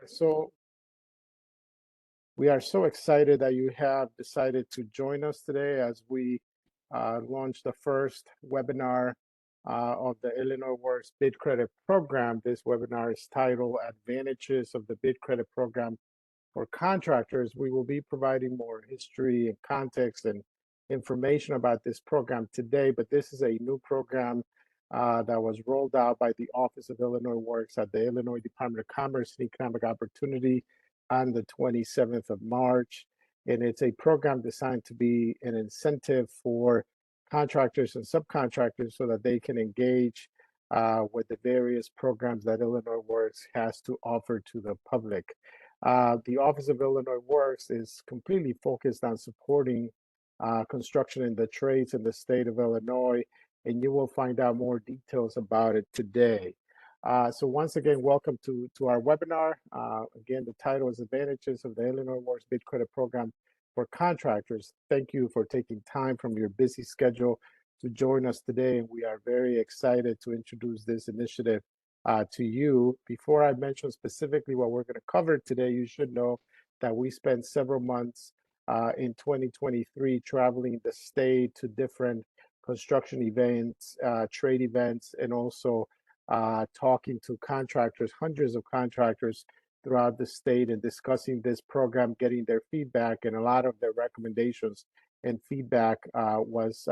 So we are so excited that you have decided to join us today as we launch the first webinar of the Illinois Works Bid Credit Program. This webinar is titled Advantages of the Bid Credit Program for Contractors. We will be providing more history and context and information about this program today, but this is a new program that was rolled out by the Office of Illinois Works at the Illinois Department of Commerce and Economic Opportunity on the 27th of March. And it's a program designed to be an incentive for contractors and subcontractors so that they can engage with the various programs that Illinois Works has to offer to the public. The Office of Illinois Works is completely focused on supporting construction in the trades in the state of Illinois, and you will find out more details about it today. So once again, welcome to our webinar. Again, the title is Advantages of the Illinois Works Bid Credit Program for Contractors. Thank you for taking time from your busy schedule to join us today, and we are very excited to introduce this initiative to you. Before I mention specifically what we're going to cover today, you should know that we spent several months in 2023 traveling the state to different construction events, trade events, and also talking to contractors, hundreds of contractors throughout the state, and discussing this program, getting their feedback, and a lot of their recommendations and feedback was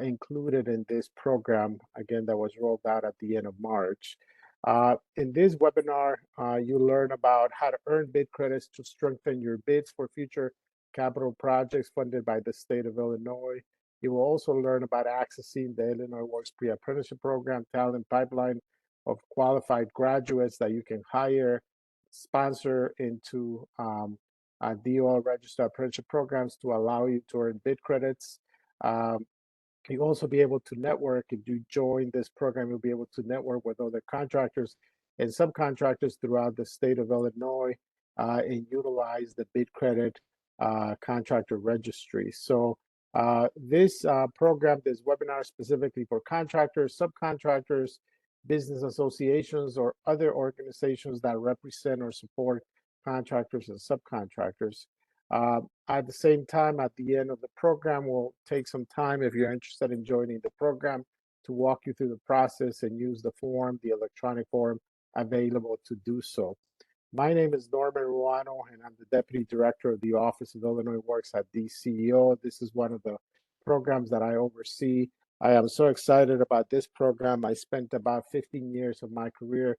included in this program, again, that was rolled out at the end of March. In this webinar, you learn about how to earn bid credits to strengthen your bids for future capital projects funded by the state of Illinois. You will also learn about accessing the Illinois Works Pre-Apprenticeship Program talent pipeline of qualified graduates that you can hire, sponsor into DOL registered apprenticeship programs to allow you to earn bid credits. You'll also be able to network. If you join this program, you'll be able to network with other contractors and subcontractors throughout the state of Illinois and utilize the bid credit contractor registry. So this program, this webinar specifically for contractors, subcontractors, business associations, or other organizations that represent or support contractors and subcontractors. At the same time, at the end of the program, we'll take some time, if you're interested in joining the program, to walk you through the process and use the form, the electronic form available to do so. My name is Norman Ruano, and I'm the Deputy Director of the Office of Illinois Works at DCEO. This is one of the programs that I oversee. I am so excited about this program. I spent about 15 years of my career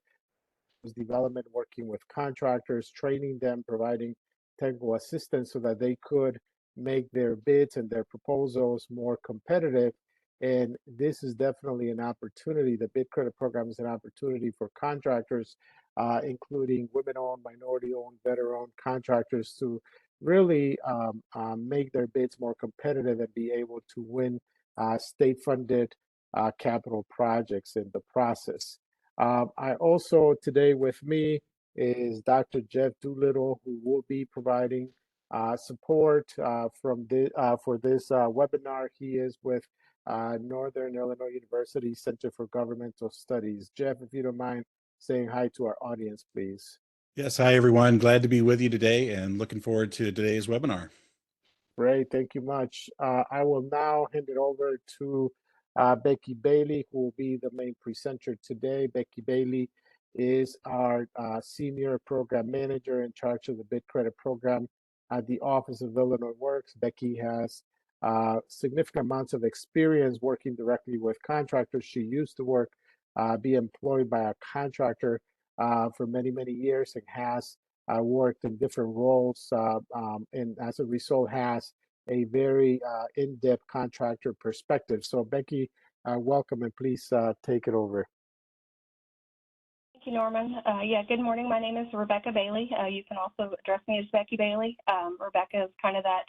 development working with contractors, training them, providing technical assistance so that they could make their bids and their proposals more competitive. And this is definitely an opportunity. The bid credit program is an opportunity for contractors, including women-owned, minority-owned, veteran-owned contractors, to really make their bids more competitive and be able to win state-funded capital projects in the process. I also, today with me is Dr. Jeff Doolittle, who will be providing support for this webinar. He is with Northern Illinois University Center for Governmental Studies. Jeff, if you don't mind saying hi to our audience, please. Yes, hi everyone. Glad to be with you today and looking forward to today's webinar. Great, thank you much. I will now hand it over to Becky Bailey, who will be the main presenter today. Becky Bailey is our Senior Program Manager in charge of the Bid Credit Program at the Office of Illinois Works. Becky has significant amounts of experience working directly with contractors. She used to be employed by a contractor for many, many years, and has worked in different roles, and as a result has a very in-depth contractor perspective. So Becky, welcome, and please take it over. Thank you, Norman. Yeah, good morning. My name is Rebecca Bailey. You can also address me as Becky Bailey. Rebecca is kind of that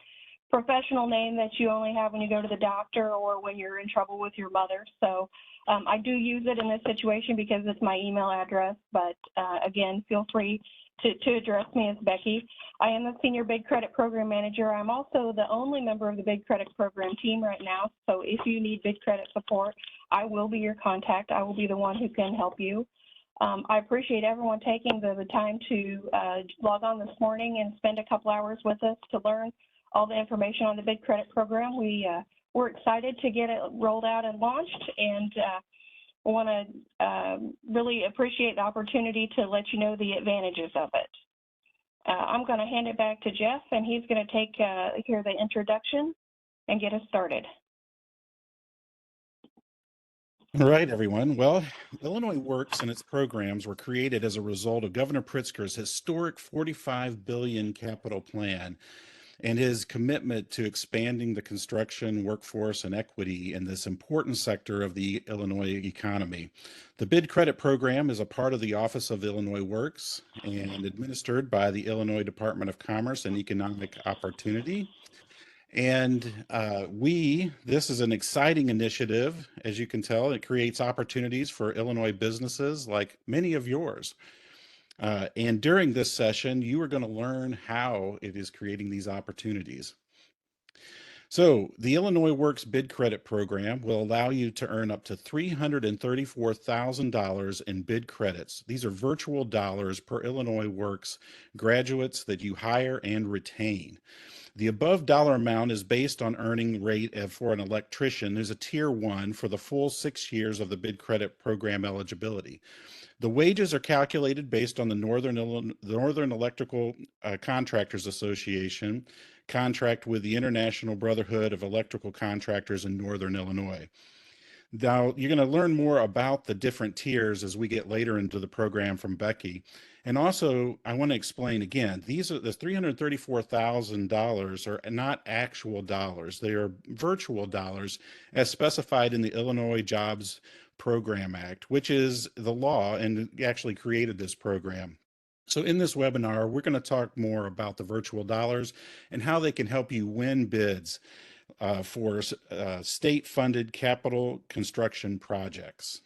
professional name that you only have when you go to the doctor or when you're in trouble with your mother. So I do use it in this situation because it's my email address, but again, feel free to address me as Becky. I am the Senior Bid Credit Program Manager. I'm also the only member of the Bid Credit Program team right now. So if you need bid credit support, I will be your contact. I will be the one who can help you. I appreciate everyone taking the time to log on this morning and spend a couple hours with us to learn all the information on the Bid Credit Program. We're excited to get it rolled out and launched, and want to really appreciate the opportunity to let you know the advantages of it. I'm going to hand it back to Jeff, and he's going to take here the introduction and get us started. All right, everyone. Well, Illinois Works and its programs were created as a result of Governor Pritzker's historic $45 billion capital plan and his commitment to expanding the construction workforce and equity in this important sector of the Illinois economy. The Bid Credit Program is a part of the Office of Illinois Works and administered by the Illinois Department of Commerce and Economic Opportunity. And this is an exciting initiative. As you can tell, it creates opportunities for Illinois businesses like many of yours. And during this session, you are going to learn how it is creating these opportunities. So the Illinois Works Bid Credit Program will allow you to earn up to $334,000 in bid credits. These are virtual dollars per Illinois Works graduates that you hire and retain. The above dollar amount is based on earning rate for an electrician. There's a tier 1 for the full 6 years of the bid credit program eligibility. The wages are calculated based on the Northern Electrical Contractors Association contract with the International Brotherhood of Electrical Contractors in Northern Illinois. Now, you're going to learn more about the different tiers as we get later into the program from Becky. And also, I want to explain again, these are the $334,000 are not actual dollars. They are virtual dollars as specified in the Illinois Jobs Program Act, which is the law and actually created this program. So in this webinar, we're going to talk more about the virtual dollars and how they can help you win bids for state-funded capital construction projects.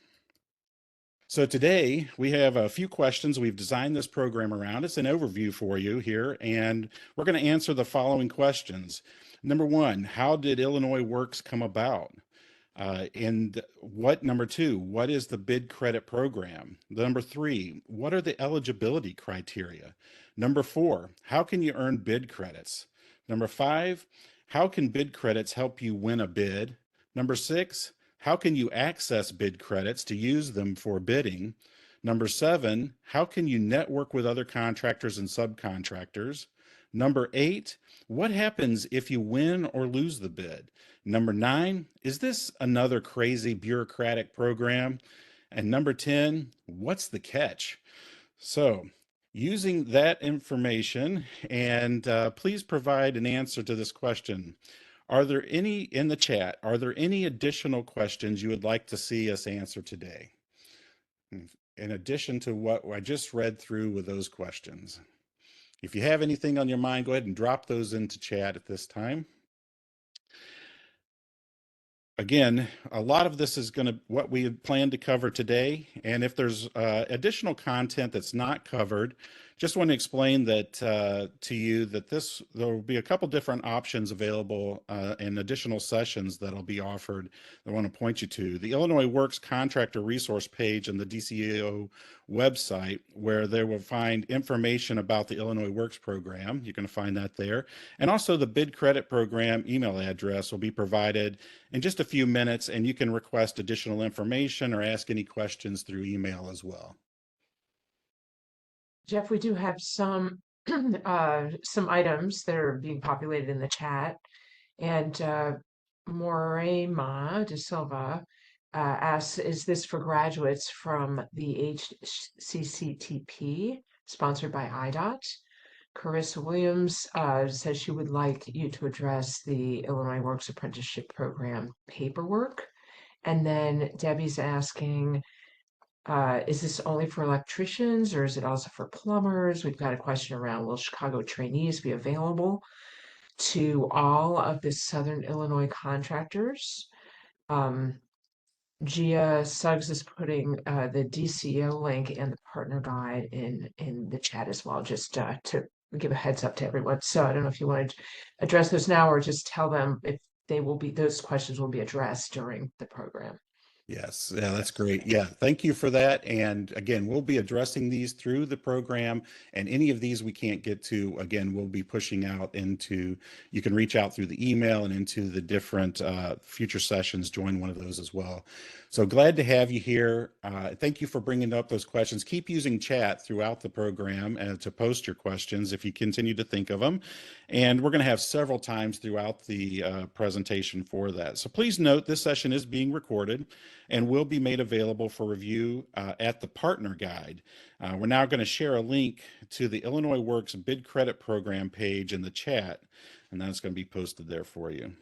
So today we have a few questions we've designed this program around. It's an overview for you here, and we're going to answer the following questions. Number 1, how did Illinois Works come about? Number 2, what is the bid credit program? Number 3, what are the eligibility criteria? Number 4, how can you earn bid credits? Number 5, how can bid credits help you win a bid? Number 6, how can you access bid credits to use them for bidding? Number 7, how can you network with other contractors and subcontractors? Number 8, what happens if you win or lose the bid? Number 9, is this another crazy bureaucratic program? And number 10, what's the catch? So, using that information, and please provide an answer to this question. Are there any in the chat? Are there any additional questions you would like to see us answer today? In addition to what I just read through with those questions. If you have anything on your mind, go ahead and drop those into chat at this time. Again, a lot of this is what we had planned to cover today. And if there's additional content that's not covered, just want to explain that to you that there will be a couple different options available and additional sessions that'll be offered that I want to point you to. The Illinois Works Contractor Resource page on the DCAO website, where they will find information about the Illinois Works program. You can find that there. And also the Bid Credit Program email address will be provided in just a few minutes, and you can request additional information or ask any questions through email as well. Jeff, we do have some items that are being populated in the chat, and Morema de Silva asks, is this for graduates from the HCCTP sponsored by IDOT? Carissa Williams says she would like you to address the Illinois Works Apprenticeship Program paperwork. And then Debbie's asking, is this only for electricians or is it also for plumbers? We've got a question around, will Chicago trainees be available to all of the Southern Illinois contractors? Gia Suggs is putting the DCO link and the partner guide in the chat as well, just to give a heads up to everyone. So I don't know if you want to address those now or just tell them if those questions will be addressed during the program. Yes, yeah, that's great. Yeah, thank you for that. And again, we'll be addressing these through the program, and any of these we can't get to, again, we'll be pushing out into, you can reach out through the email and into the different future sessions, join one of those as well. So glad to have you here. Thank you for bringing up those questions. Keep using chat throughout the program to post your questions if you continue to think of them. And we're going to have several times throughout the presentation for that. So please note this session is being recorded and will be made available for review at the partner guide. We're now going to share a link to the Illinois Works Bid Credit Program page in the chat, and that's going to be posted there for you.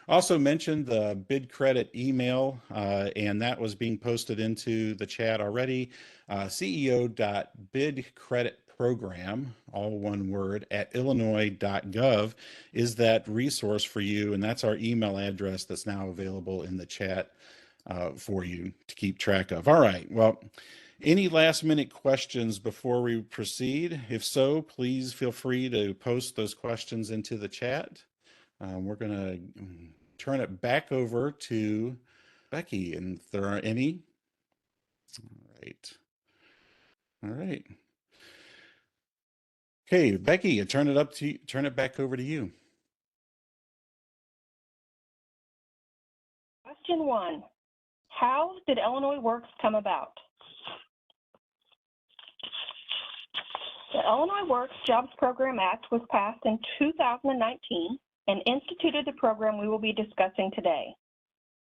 Also mentioned the bid credit email, and that was being posted into the chat already. CEO.bidcreditprogram, all one word, at illinois.gov is that resource for you, and that's our email address that's now available in the chat for you to keep track of. All right, well, any last minute questions before we proceed? If so, please feel free to post those questions into the chat. We're going to turn it back over to Becky, and if there are any. All right. All right. Okay, Becky, I turn it back over to you. Question 1, how did Illinois Works come about? The Illinois Works Jobs Program Act was passed in 2019 and instituted the program we will be discussing today.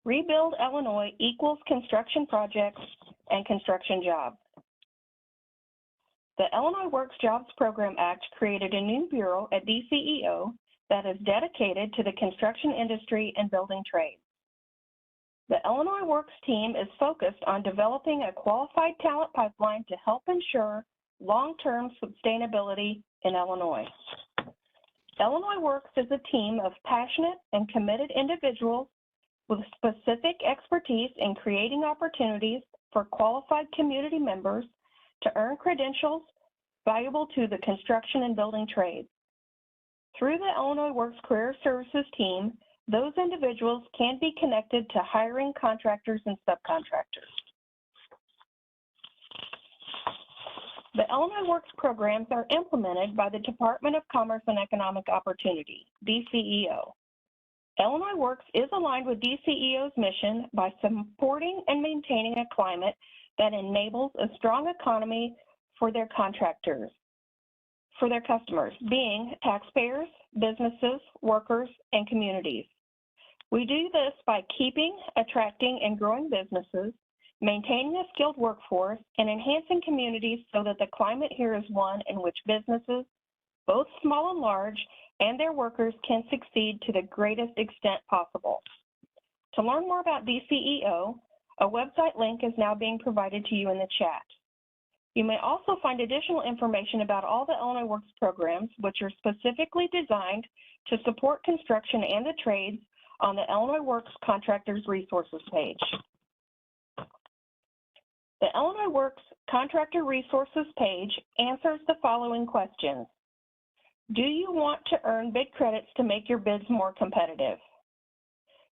Rebuild Illinois equals construction projects and construction jobs. The Illinois Works Jobs Program Act created a new bureau at DCEO that is dedicated to the construction industry and building trades. The Illinois Works team is focused on developing a qualified talent pipeline to help ensure long-term sustainability in Illinois. Illinois Works is a team of passionate and committed individuals with specific expertise in creating opportunities for qualified community members to earn credentials valuable to the construction and building trades. Through the Illinois Works Career Services team, those individuals can be connected to hiring contractors and subcontractors. The Illinois Works programs are implemented by the Department of Commerce and Economic Opportunity, DCEO. Illinois Works is aligned with DCEO's mission by supporting and maintaining a climate that enables a strong economy for their contractors, for their customers, being taxpayers, businesses, workers, and communities. We do this by keeping, attracting, and growing businesses, maintaining a skilled workforce, and enhancing communities so that the climate here is one in which businesses, both small and large, and their workers can succeed to the greatest extent possible. To learn more about DCEO, a website link is now being provided to you in the chat. You may also find additional information about all the Illinois Works programs, which are specifically designed to support construction and the trades, on the Illinois Works Contractors Resources page. The Illinois Works Contractor Resources page answers the following questions. Do you want to earn bid credits to make your bids more competitive?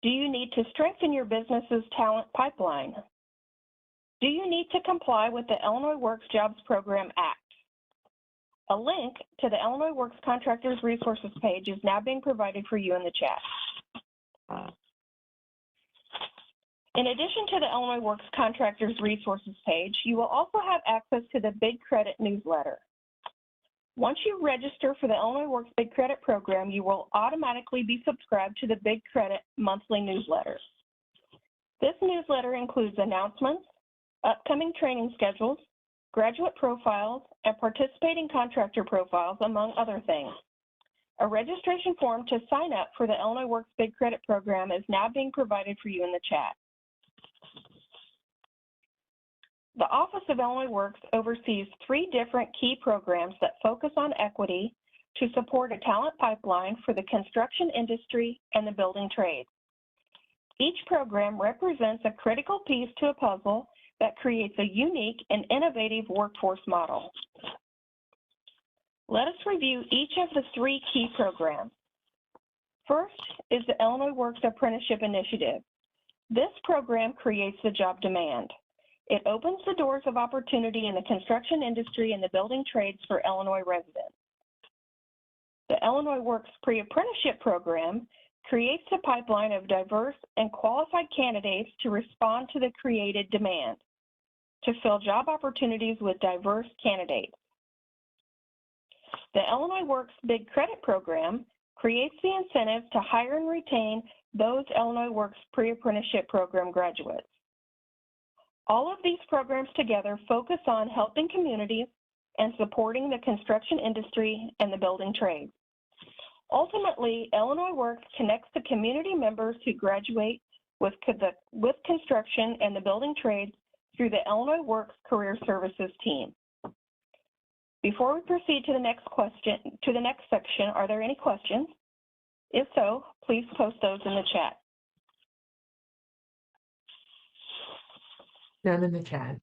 Do you need to strengthen your business's talent pipeline? Do you need to comply with the Illinois Works Jobs Program Act? A link to the Illinois Works Contractors Resources page is now being provided for you in the chat. In addition to the Illinois Works Contractors Resources page, you will also have access to the Bid Credit newsletter. Once you register for the Illinois Works Bid Credit program, you will automatically be subscribed to the Bid Credit monthly newsletter. This newsletter includes announcements, upcoming training schedules, graduate profiles, and participating contractor profiles, among other things. A registration form to sign up for the Illinois Works Bid Credit program is now being provided for you in the chat. The Office of Illinois Works oversees 3 different key programs that focus on equity to support a talent pipeline for the construction industry and the building trades. Each program represents a critical piece to a puzzle that creates a unique and innovative workforce model. Let us review each of the 3 key programs. First is the Illinois Works Apprenticeship Initiative. This program creates the job demand. It opens the doors of opportunity in the construction industry and the building trades for Illinois residents. The Illinois Works Pre-Apprenticeship Program creates a pipeline of diverse and qualified candidates to respond to the created demand, to fill job opportunities with diverse candidates. The Illinois Works Big Credit Program creates the incentive to hire and retain those Illinois Works Pre-Apprenticeship Program graduates. All of these programs together focus on helping communities and supporting the construction industry and the building trades. Ultimately, Illinois Works connects the community members who graduate with construction and the building trades through the Illinois Works Career Services team. Before we proceed to the next section, are there any questions? If so, please post those in the chat. None in the chat.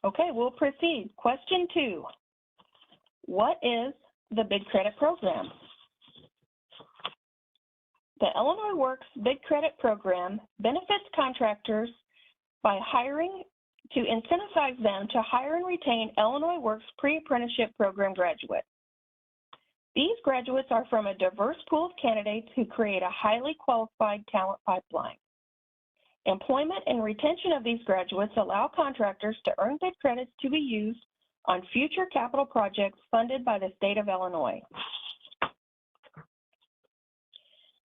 Okay, we'll proceed. Question 2. What is the Big Credit Program? The Illinois Works Big Credit Program benefits contractors by to incentivize them to hire and retain Illinois Works Pre-Apprenticeship Program graduates. These graduates are from a diverse pool of candidates who create a highly qualified talent pipeline. Employment and retention of these graduates allow contractors to earn bid credits to be used on future capital projects funded by the state of Illinois.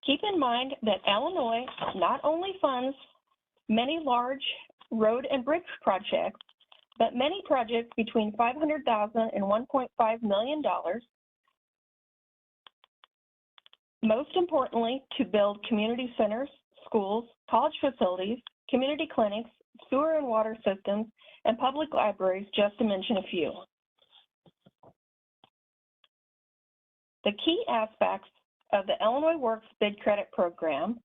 Keep in mind that Illinois not only funds many large road and bridge projects, but many projects between $500,000 and $1.5 million. Most importantly, to build community centers, schools, college facilities, community clinics, sewer and water systems, and public libraries, just to mention a few. The key aspects of the Illinois Works Bid Credit Program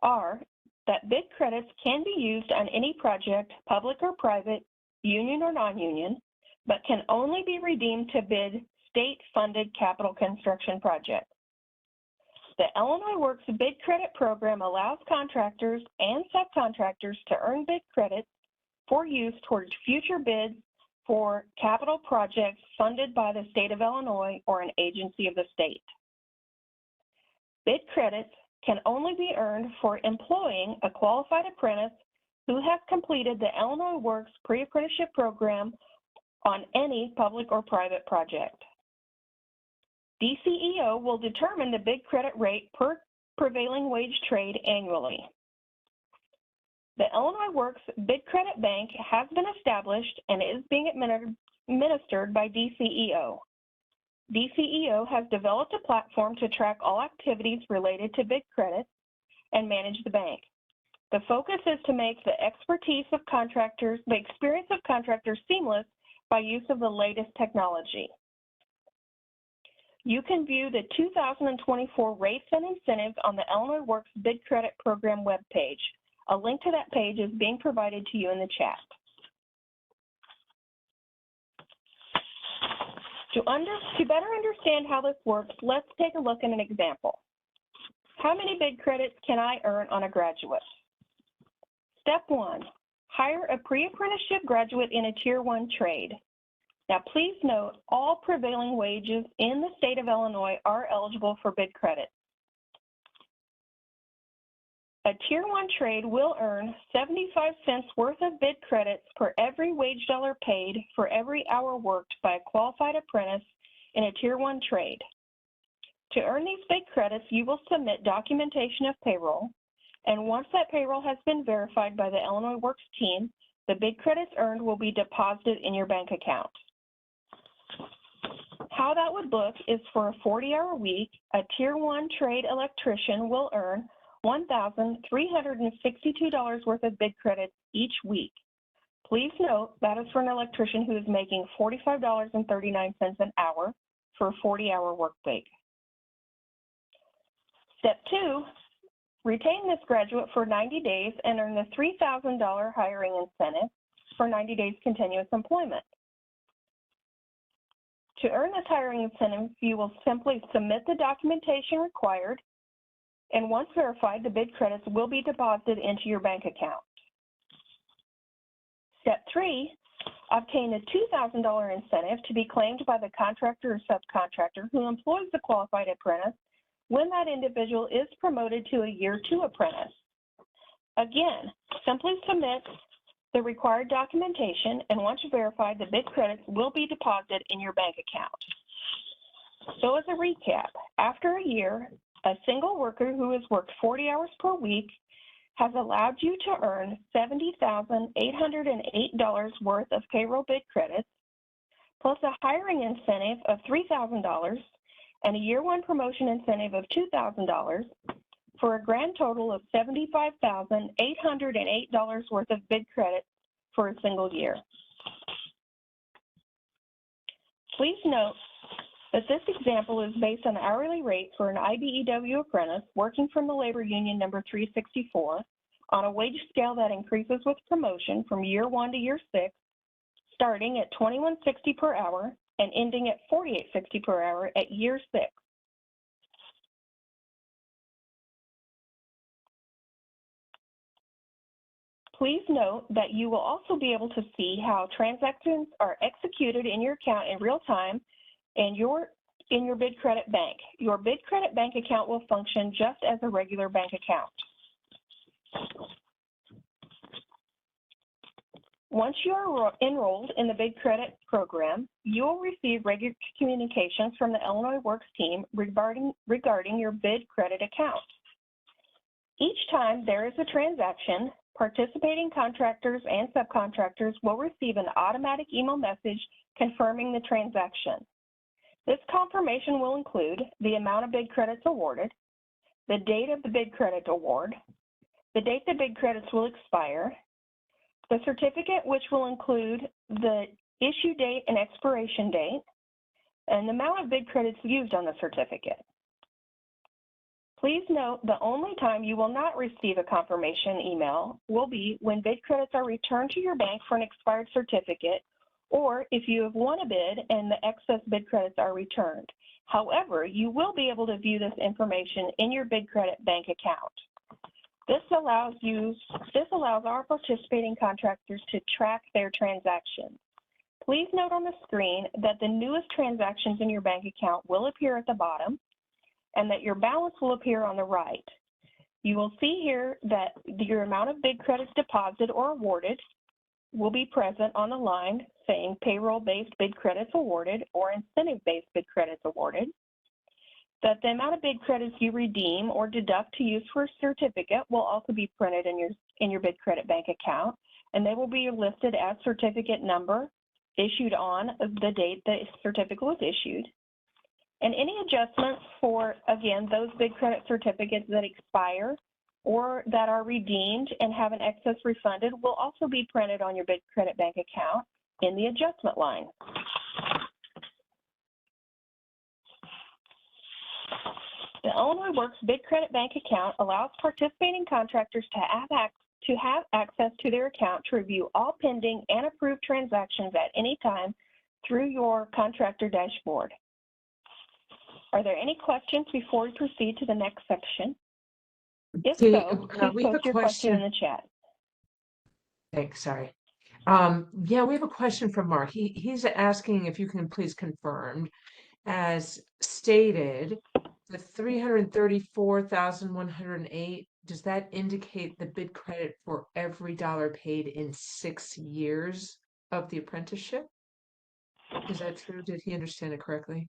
are that bid credits can be used on any project, public or private, union or non-union, but can only be redeemed to bid state-funded capital construction projects. The Illinois Works Bid Credit Program allows contractors and subcontractors to earn bid credits for use towards future bids for capital projects funded by the state of Illinois or an agency of the state. Bid credits can only be earned for employing a qualified apprentice who has completed the Illinois Works Pre-Apprenticeship Program on any public or private project. DCEO will determine the bid credit rate per prevailing wage trade annually. The Illinois Works Bid Credit Bank has been established and is being administered by DCEO. DCEO has developed a platform to track all activities related to bid credits and manage the bank. The focus is to make the experience of contractors seamless by use of the latest technology. You can view the 2024 rates and incentives on the Illinois Works Bid Credit Program webpage. A link to that page is being provided to you in the chat. To better understand how this works, let's take a look at an example. How many bid credits can I earn on a graduate? Step 1, hire a pre-apprenticeship graduate in a Tier 1 trade. Now, please note, all prevailing wages in the state of Illinois are eligible for bid credit. A Tier 1 trade will earn 75 cents worth of bid credits per every wage dollar paid for every hour worked by a qualified apprentice in a Tier 1 trade. To earn these bid credits, you will submit documentation of payroll, and once that payroll has been verified by the Illinois Works team, the bid credits earned will be deposited in your bank account. How that would look is for a 40-hour week, a Tier 1 trade electrician will earn $1,362 worth of bid credits each week. Please note that is for an electrician who is making $45.39 an hour for a 40-hour work week. Step 2, retain this graduate for 90 days and earn the $3,000 hiring incentive for 90 days continuous employment. To earn this hiring incentive, you will simply submit the documentation required and once verified, the bid credits will be deposited into your bank account. Step 3, obtain a $2,000 incentive to be claimed by the contractor or subcontractor who employs the qualified apprentice when that individual is promoted to a Year 2 apprentice. Again, simply submit the required documentation, and once verified, the bid credits will be deposited in your bank account. So as a recap, after a year, a single worker who has worked 40 hours per week has allowed you to earn $70,808 worth of payroll bid credits, plus a hiring incentive of $3,000 and a Year 1 promotion incentive of $2,000, for a grand total of $75,808 worth of bid credit for a single year. Please note that this example is based on hourly rate for an IBEW apprentice working from the labor union number 364 on a wage scale that increases with promotion from Year 1 to Year 6, starting at $21.60 per hour and ending at $48.60 per hour at Year 6. Please note that you will also be able to see how transactions are executed in your account in real time and in your bid credit bank. Your bid credit bank account will function just as a regular bank account. Once you are enrolled in the bid credit program, you will receive regular communications from the Illinois Works team regarding your bid credit account. Each time there is a transaction, participating contractors and subcontractors will receive an automatic email message confirming the transaction. This confirmation will include the amount of bid credits awarded, the date of the bid credit award, the date the bid credits will expire, the certificate, which will include the issue date and expiration date, and the amount of bid credits used on the certificate. Please note the only time you will not receive a confirmation email will be when bid credits are returned to your bank for an expired certificate, or if you have won a bid and the excess bid credits are returned. However, you will be able to view this information in your bid credit bank account. This allows our participating contractors to track their transactions. Please note on the screen that the newest transactions in your bank account will appear at the bottom, and that your balance will appear on the right. You will see here that your amount of bid credits deposited or awarded will be present on the line saying payroll-based bid credits awarded or incentive-based bid credits awarded, that the amount of bid credits you redeem or deduct to use for a certificate will also be printed in your bid credit bank account, and they will be listed as certificate number issued on the date the certificate was issued. And any adjustments for, again, those bid credit certificates that expire or that are redeemed and have an excess refunded will also be printed on your bid credit bank account in the adjustment line. The Illinois Works Bid Credit Bank account allows participating contractors to have access to their account to review all pending and approved transactions at any time through your contractor dashboard. Are there any questions before we proceed to the next section? If so, please post your question in the chat. Thanks, sorry. Yeah, we have a question from Mark. He's asking if you can please confirm, as stated, the $334,108, does that indicate the bid credit for every dollar paid in 6 years of the apprenticeship? Is that true? Did he understand it correctly?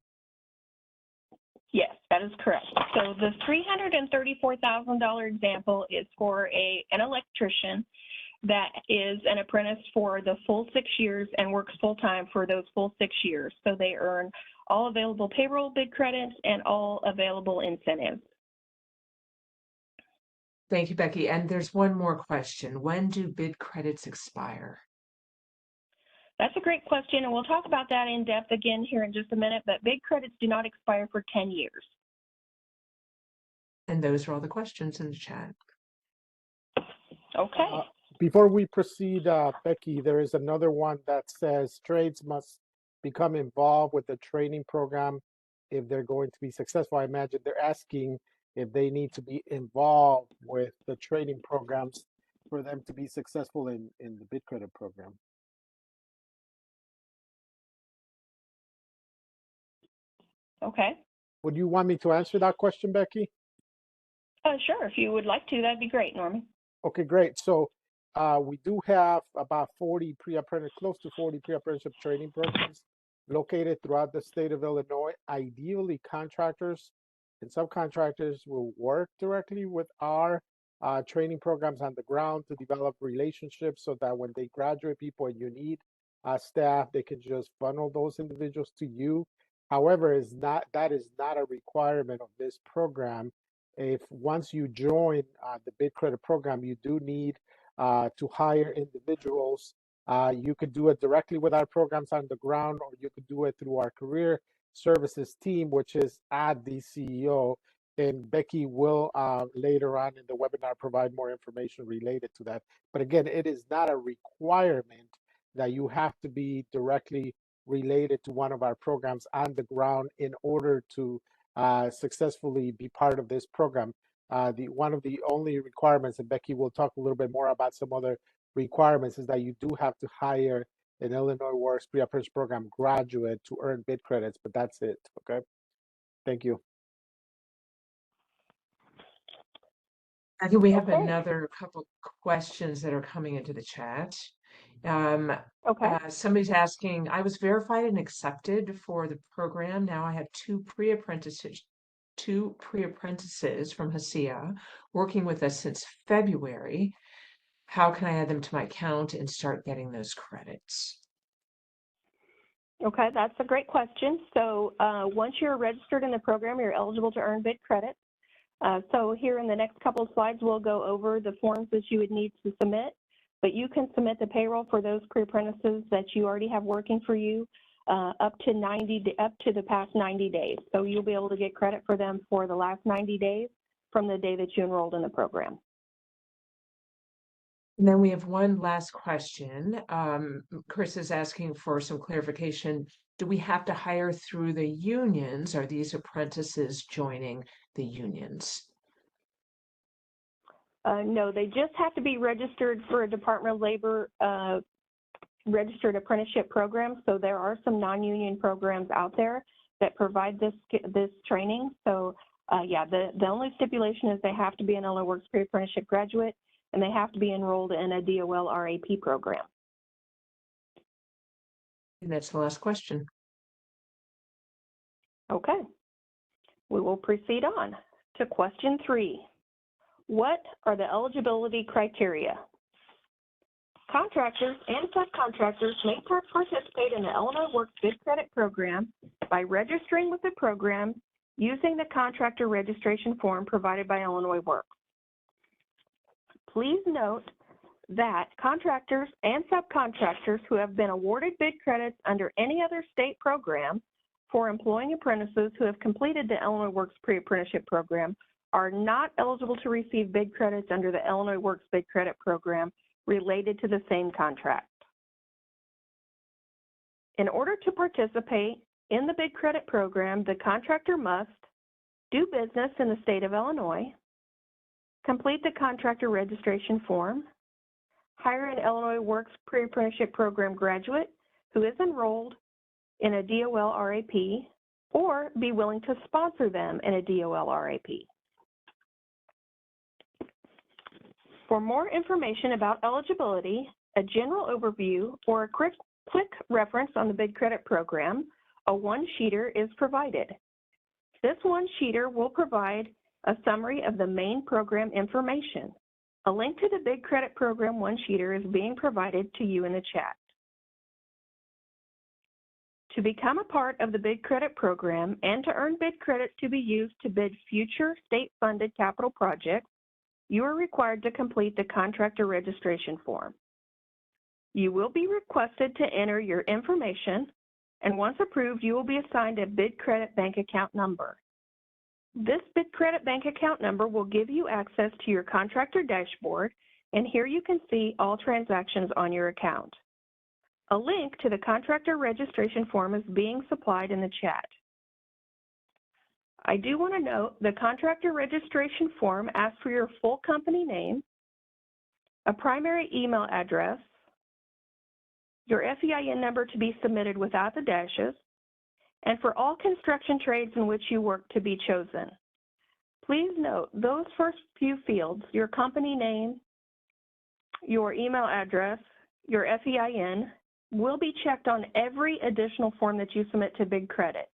Yes, that is correct. So the $334,000 example is for an electrician that is an apprentice for the full 6 years and works full-time for those full 6 years. So they earn all available payroll bid credits and all available incentives. Thank you, Becky. And there's one more question. When do bid credits expire? That's a great question, and we'll talk about that in depth again here in just a minute, but bid credits do not expire for 10 years. And those are all the questions in the chat. Okay. Before we proceed, Becky, there is another one that says trades must become involved with the training program if they're going to be successful. I imagine they're asking if they need to be involved with the training programs for them to be successful in the bid credit program. Okay. Would you want me to answer that question, Becky? Sure, if you would like to, that'd be great, Norman. Okay, great. So we do have about 40 pre-apprentice, close to 40 pre-apprenticeship training programs located throughout the state of Illinois. Ideally, contractors and subcontractors will work directly with our training programs on the ground to develop relationships so that when they graduate people and you need staff, they can just funnel those individuals to you. However, that is not a requirement of this program. If once you join the bid credit program, you do need to hire individuals. You could do it directly with our programs on the ground, or you could do it through our career services team, which is at the CEO. And Becky will later on in the webinar provide more information related to that. But again, it is not a requirement that you have to be directly related to one of our programs on the ground in order to successfully be part of this program. One of the only requirements, and Becky will talk a little bit more about some other requirements, is that you do have to hire an Illinois Works pre-apprenticeship program graduate to earn bid credits, but that's it. Okay, thank you. I think we have Okay. another couple questions that are coming into the chat. Okay. Somebody's asking, I was verified and accepted for the program. Now I have two pre-apprentices from HACIA working with us since February. How can I add them to my account and start getting those credits? Okay, that's a great question. So once you're registered in the program, you're eligible to earn bid credits. So here in the next couple of slides, we'll go over the forms that you would need to submit, but you can submit the payroll for those pre-apprentices that you already have working for you up to the past 90 days. So you'll be able to get credit for them for the last 90 days from the day that you enrolled in the program. And then we have one last question. Chris is asking for some clarification. Do we have to hire through the unions? Are these apprentices joining the unions? No, they just have to be registered for a Department of Labor registered apprenticeship program. So there are some non-union programs out there that provide this training. So yeah, the only stipulation is they have to be an Illinois Works pre-apprenticeship graduate, and they have to be enrolled in a DOL RAP program. And that's the last question. Okay, we will proceed on to question 3. What are the eligibility criteria? Contractors and subcontractors may participate in the Illinois Works Bid Credit Program by registering with the program using the contractor registration form provided by Illinois Works. Please note that contractors and subcontractors who have been awarded bid credits under any other state program for employing apprentices who have completed the Illinois Works Pre-Apprenticeship Program are not eligible to receive bid credits under the Illinois Works Bid Credit Program related to the same contract. In order to participate in the bid credit program, the contractor must do business in the state of Illinois, complete the contractor registration form, hire an Illinois Works Pre-Apprenticeship Program graduate who is enrolled in a DOL RAP, or be willing to sponsor them in a DOL RAP. For more information about eligibility, a general overview, or a quick reference on the bid credit program, a one-sheeter is provided. This one-sheeter will provide a summary of the main program information. A link to the bid credit program one-sheeter is being provided to you in the chat. To become a part of the bid credit program and to earn bid credits to be used to bid future state-funded capital projects, you are required to complete the contractor registration form. You will be requested to enter your information, and once approved, you will be assigned a bid credit bank account number. This bid credit bank account number will give you access to your contractor dashboard, and here you can see all transactions on your account. A link to the contractor registration form is being supplied in the chat. I do want to note the contractor registration form asks for your full company name, a primary email address, your FEIN number to be submitted without the dashes, and for all construction trades in which you work to be chosen. Please note those first few fields, your company name, your email address, your FEIN, will be checked on every additional form that you submit to Big Credit.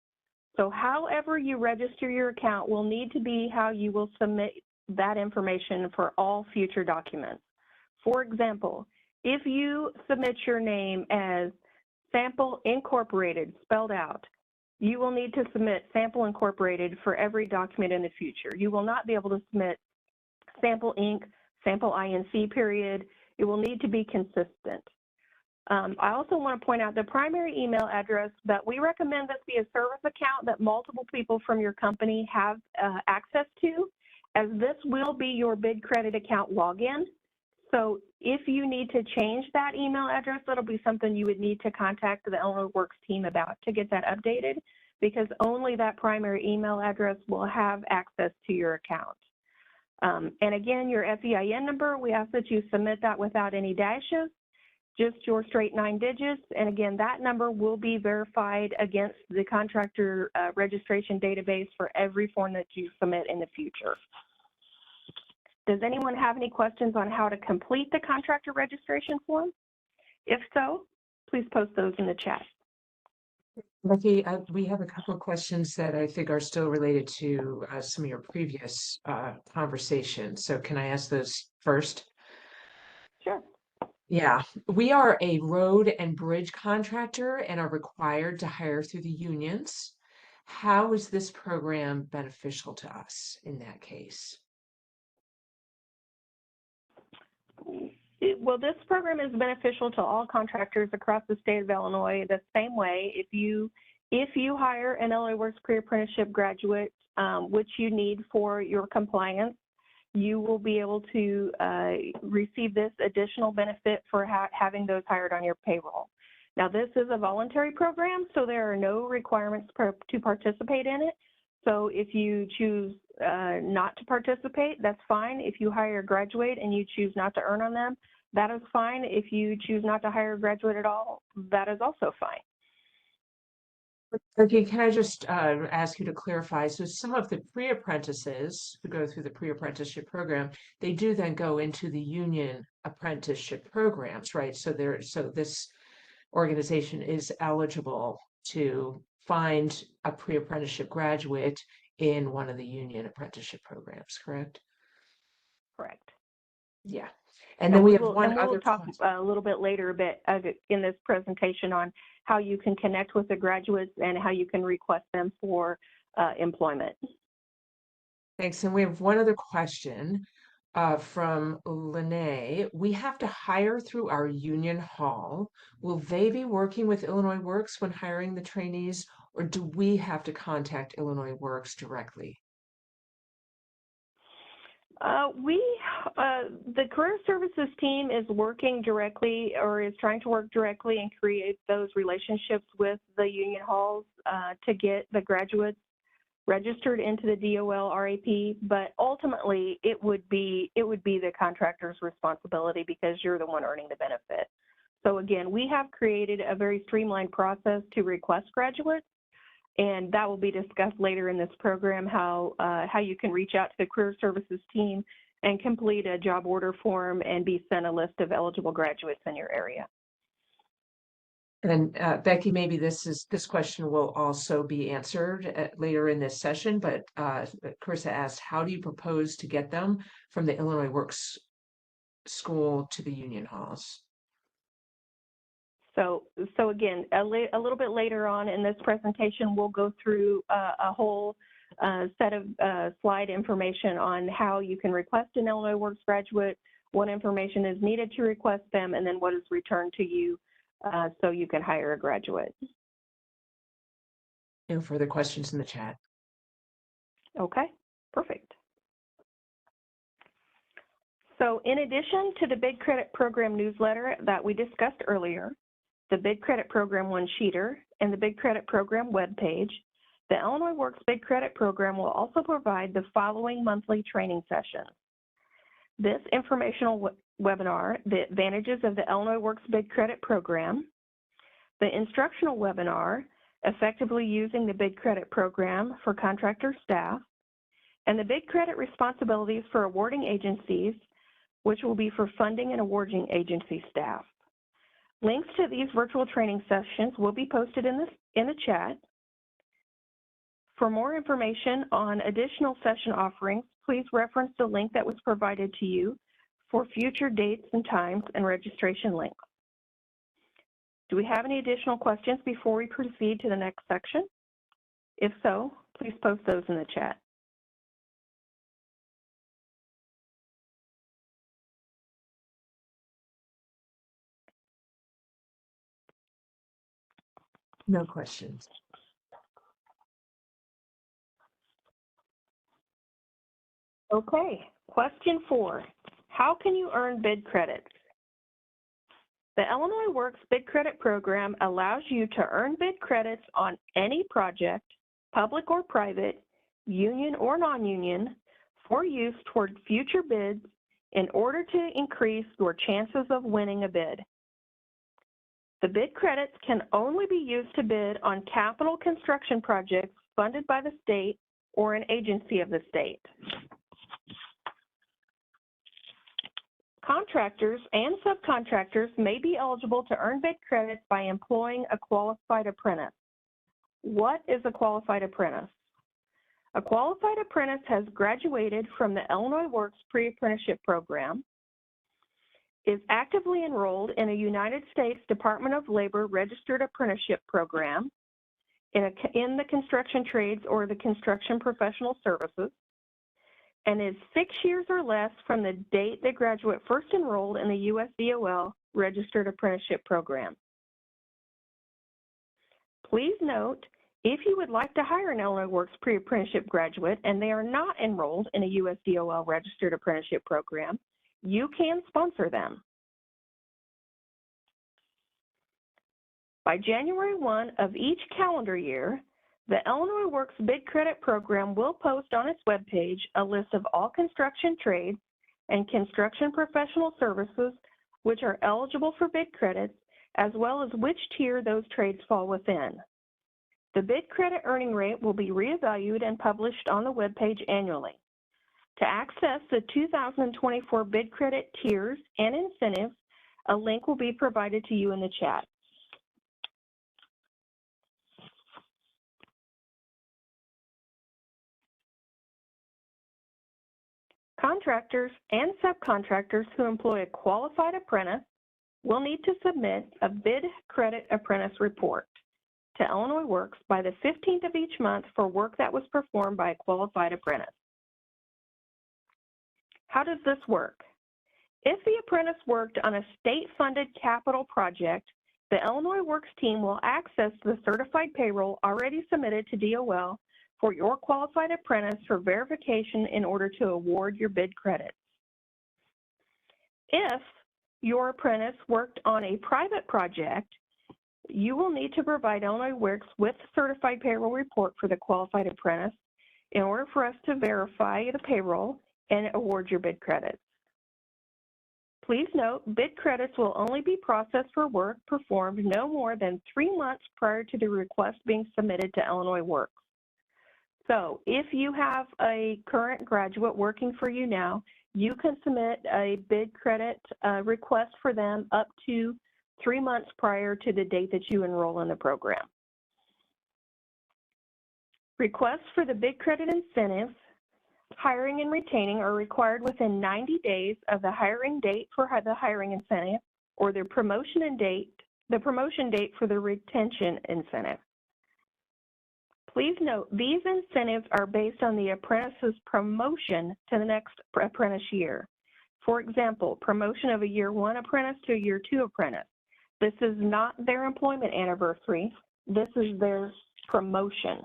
So however you register your account will need to be how you will submit that information for all future documents. For example, if you submit your name as Sample Incorporated, spelled out, you will need to submit Sample Incorporated for every document in the future. You will not be able to submit Sample Inc., Sample INC period. It will need to be consistent. I also want to point out the primary email address that we recommend this be a service account that multiple people from your company have access to, as this will be your Bid Credit account login. So if you need to change that email address, that'll be something you would need to contact the Illinois Works team about to get that updated, because only that primary email address will have access to your account. And again, your FEIN number, we ask that you submit that without any dashes, just your straight 9 digits. And again, that number will be verified against the contractor registration database for every form that you submit in the future. Does anyone have any questions on how to complete the contractor registration form? If so, please post those in the chat. Becky, we have a couple of questions that I think are still related to some of your previous conversations. So can I ask those first? Sure. Yeah, we are a road and bridge contractor and are required to hire through the unions. How is this program beneficial to us in that case? Well, this program is beneficial to all contractors across the state of Illinois the same way. If you hire an Illinois Works pre-apprenticeship graduate, which you need for your compliance, you will be able to receive this additional benefit for having those hired on your payroll. Now, this is a voluntary program, so there are no requirements to participate in it. So if you choose not to participate, that's fine. If you hire a graduate and you choose not to earn on them, that is fine. If you choose not to hire a graduate at all, that is also fine. Okay, can I just ask you to clarify? So some of the pre-apprentices who go through the pre-apprenticeship program, they do then go into the union apprenticeship programs, right? So this organization is eligible to find a pre-apprenticeship graduate in one of the union apprenticeship programs, correct? Correct. Yeah. And then we have one and we'll other talk question. a little bit later in this presentation on how you can connect with the graduates and how you can request them for employment. Thanks. And we have one other question from Lene. We have to hire through our union hall. Will they be working with Illinois Works when hiring the trainees, or do we have to contact Illinois Works directly? The career services team is working directly, or is trying to work directly and create those relationships with the union halls to get the graduates registered into the DOL RAP, but ultimately it would be the contractor's responsibility because you're the one earning the benefit. So again, we have created a very streamlined process to request graduates, and that will be discussed later in this program, how you can reach out to the career services team and complete a job order form and be sent a list of eligible graduates in your area. And Becky, maybe this question will also be answered later in this session, but Carissa asked, how do you propose to get them from the Illinois Works School to the union halls? So again, a little bit later on in this presentation, we'll go through a whole set of slide information on how you can request an Illinois Works graduate, what information is needed to request them, and then what is returned to you so you can hire a graduate. No further questions in the chat. Okay, perfect. So in addition to the Bid Credit Program newsletter that we discussed earlier, the Bid Credit Program one-sheeter, and the Bid Credit Program webpage, The Illinois Works Bid Credit Program will also provide the following monthly training sessions. This informational webinar, The Advantages of the Illinois Works Bid Credit Program, the instructional webinar, Effectively Using the Bid Credit Program for Contractor Staff, and the Bid Credit Responsibilities for Awarding Agencies, which will be for funding and awarding agency staff. Links to these virtual training sessions will be posted in the chat. For more information on additional session offerings, please reference the link that was provided to you for future dates and times and registration links. Do we have any additional questions before we proceed to the next section? If so, please post those in the chat. No questions. Okay, question 4. How can you earn bid credits? The Illinois Works Bid Credit Program allows you to earn bid credits on any project, public or private, union or non-union, for use toward future bids in order to increase your chances of winning a bid. The bid credits can only be used to bid on capital construction projects funded by the state or an agency of the state. Contractors and subcontractors may be eligible to earn bid credits by employing a qualified apprentice. What is a qualified apprentice? A qualified apprentice has graduated from the Illinois Works Pre-Apprenticeship Program, is actively enrolled in a United States Department of Labor Registered Apprenticeship Program in the construction trades or the construction professional services, and is 6 years or less from the date the graduate first enrolled in the USDOL Registered Apprenticeship Program. Please note, if you would like to hire an Illinois Works Pre-Apprenticeship graduate and they are not enrolled in a USDOL Registered Apprenticeship Program, you can sponsor them. By January 1 of each calendar year, the Illinois Works Bid Credit Program will post on its webpage a list of all construction trades and construction professional services which are eligible for bid credits, as well as which tier those trades fall within. The bid credit earning rate will be reevaluated and published on the webpage annually. To access the 2024 bid credit tiers and incentives, a link will be provided to you in the chat. Contractors and subcontractors who employ a qualified apprentice will need to submit a bid credit apprentice report to Illinois Works by the 15th of each month for work that was performed by a qualified apprentice. How does this work? If the apprentice worked on a state-funded capital project, the Illinois Works team will access the certified payroll already submitted to DOL for your qualified apprentice for verification in order to award your bid credits. If your apprentice worked on a private project, you will need to provide Illinois Works with a certified payroll report for the qualified apprentice in order for us to verify the payroll and award your bid credits. Please note, bid credits will only be processed for work performed no more than 3 months prior to the request being submitted to Illinois Works. So if you have a current graduate working for you now, you can submit a bid credit request for them up to 3 months prior to the date that you enroll in the program. Requests for the bid credit incentives, hiring and retaining are required within 90 days of the hiring date for the hiring incentive or the promotion date for the retention incentive. Please note, these incentives are based on the apprentice's promotion to the next apprentice year. For example, promotion of a year 1 apprentice to a year 2 apprentice. This is not their employment anniversary. This is their promotion.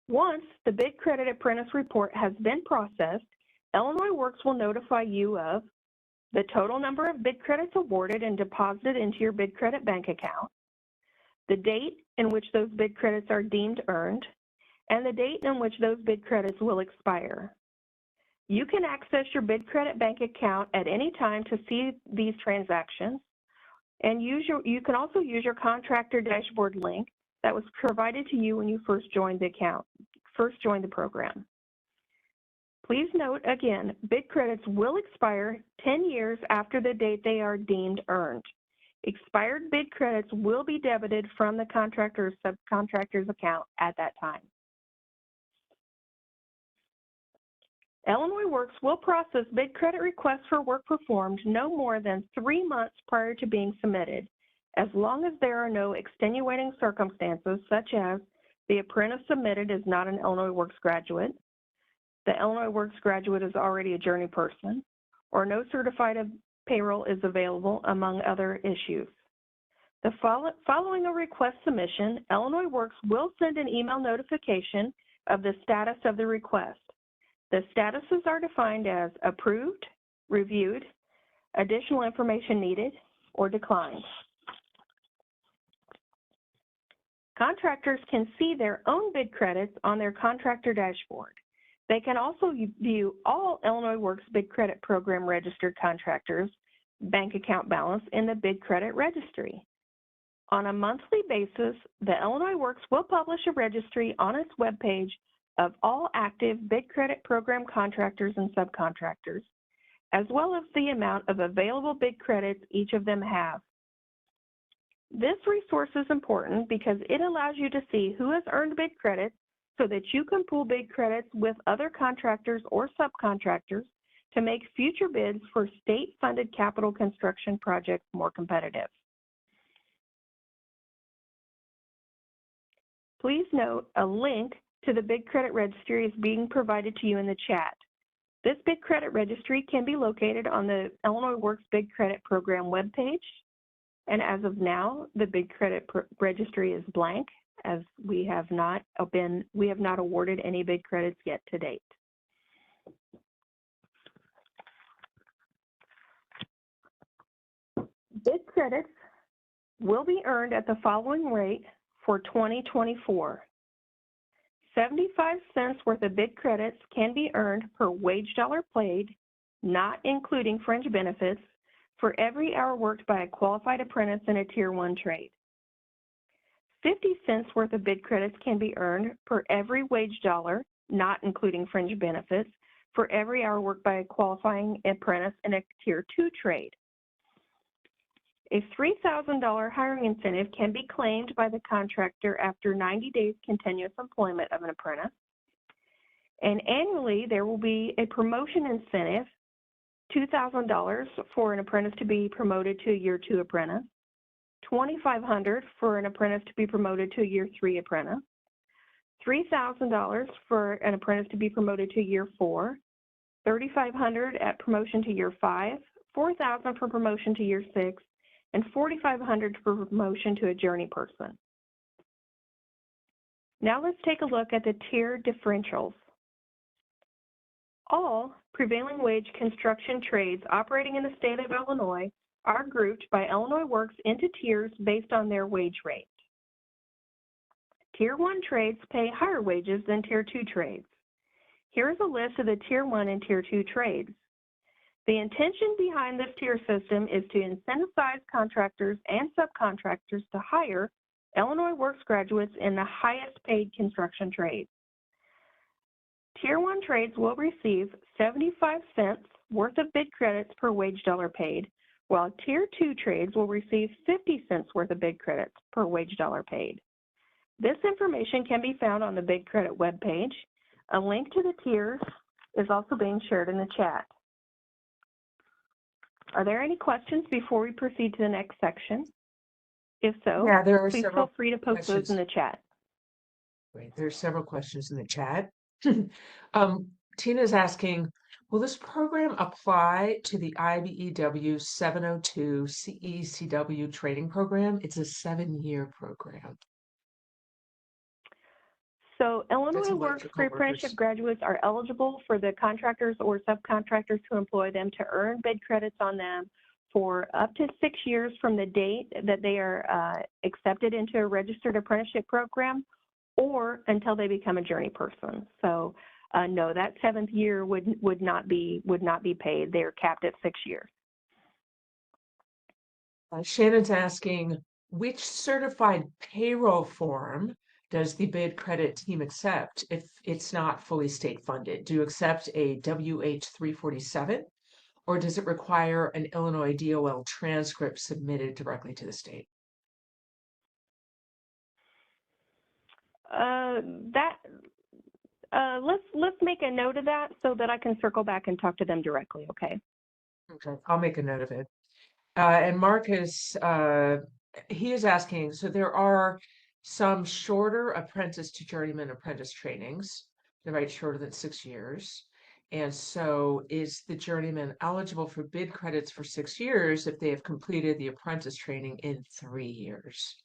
Once the bid credit apprentice report has been processed, Illinois Works will notify you of the total number of bid credits awarded and deposited into your bid credit bank account, the date in which those bid credits are deemed earned, and the date in which those bid credits will expire. You can access your bid credit bank account at any time to see these transactions, and you can also use your contractor dashboard link that was provided to you when you first joined the program. Please note again, bid credits will expire 10 years after the date they are deemed earned. Expired bid credits will be debited from the contractor's subcontractor's account at that time. Illinois Works will process bid credit requests for work performed no more than 3 months prior to being submitted, as long as there are no extenuating circumstances such as the apprentice submitted is not an Illinois Works graduate, the Illinois Works graduate is already a journey person, or no certified payroll is available, among other issues. Following a request submission, Illinois Works will send an email notification of the status of the request. The statuses are defined as approved, reviewed, additional information needed, or declined. Contractors can see their own bid credits on their contractor dashboard. They can also view all Illinois Works Bid Credit Program registered contractors' bank account balance in the Bid Credit Registry. On a monthly basis, the Illinois Works will publish a registry on its webpage of all active Bid Credit Program contractors and subcontractors, as well as the amount of available bid credits each of them have. This resource is important because it allows you to see who has earned bid credits so that you can pool bid credits with other contractors or subcontractors to make future bids for state-funded capital construction projects more competitive. Please note a link to the Bid Credit Registry is being provided to you in the chat. This Bid Credit Registry can be located on the Illinois Works Bid Credit Program webpage, and as of now, the Bid Credit Registry is blank, as we have not awarded any bid credits yet to date. Bid credits will be earned at the following rate for 2024. 75 cents worth of bid credits can be earned per wage dollar paid, not including fringe benefits, for every hour worked by a qualified apprentice in a Tier 1 trade. 50 cents worth of bid credits can be earned per every wage dollar, not including fringe benefits, for every hour worked by a qualifying apprentice in a Tier 2 trade. A $3,000 hiring incentive can be claimed by the contractor after 90 days continuous employment of an apprentice. And annually, there will be a promotion incentive, $2,000 for an apprentice to be promoted to a Year 2 apprentice, $2,500 for an apprentice to be promoted to a Year 3 apprentice, $3,000 for an apprentice to be promoted to Year 4, $3,500 at promotion to Year 5, $4,000 for promotion to Year 6, and $4,500 for promotion to a journey person. Now let's take a look at the tier differentials. All prevailing wage construction trades operating in the state of Illinois are grouped by Illinois Works into tiers based on their wage rate. Tier 1 trades pay higher wages than Tier 2 trades. Here is a list of the Tier 1 and Tier 2 trades. The intention behind this tier system is to incentivize contractors and subcontractors to hire Illinois Works graduates in the highest paid construction trades. Tier 1 trades will receive 75 cents worth of bid credits per wage dollar paid, while Tier 2 trades will receive 50 cents worth of bid credits per wage dollar paid. This information can be found on the Bid Credit webpage. A link to the tiers is also being shared in the chat. Are there any questions before we proceed to the next section? If so, Yeah, there are please several feel free to post those in the chat. Wait, there's several questions in the chat. Tina's asking, will this program apply to the IBEW 702 CECW training program? It's a 7-year program. So Illinois That's Works electrical pre-apprenticeship workers. graduates are eligible for the contractors or subcontractors who employ them to earn bid credits on them for up to 6 years from the date that they are accepted into a registered apprenticeship program, or until they become a journey person. So no, that 7th year would not be paid. They're capped at 6 years. Shannon's asking, which certified payroll form does the bid credit team accept if it's not fully state funded? Do you accept a WH-347, or does it require an Illinois DOL transcript submitted directly to the state? Let's make a note of that so that I can circle back and talk to them directly, okay? Okay, I'll make a note of it. And Marcus, he is asking, so there are some shorter apprentice to journeyman apprentice trainings, they're right, shorter than 6 years. And so is the journeyman eligible for bid credits for 6 years if they have completed the apprentice training in 3 years?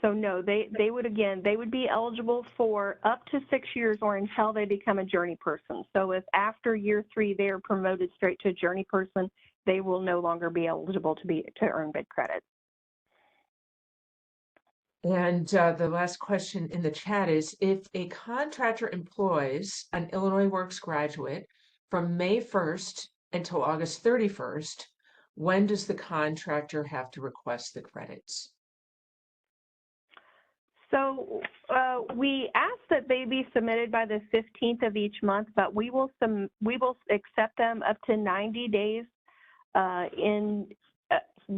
So no, they would be eligible for up to 6 years or until they become a journey person. So if after year 3 they're promoted straight to a journey person, they will no longer be eligible to earn bid credits. And the last question in the chat is, if a contractor employs an Illinois Works graduate from May 1st until August 31st, when does the contractor have to request the credits? So we ask that they be submitted by the 15th of each month, but we will accept them up to 90 days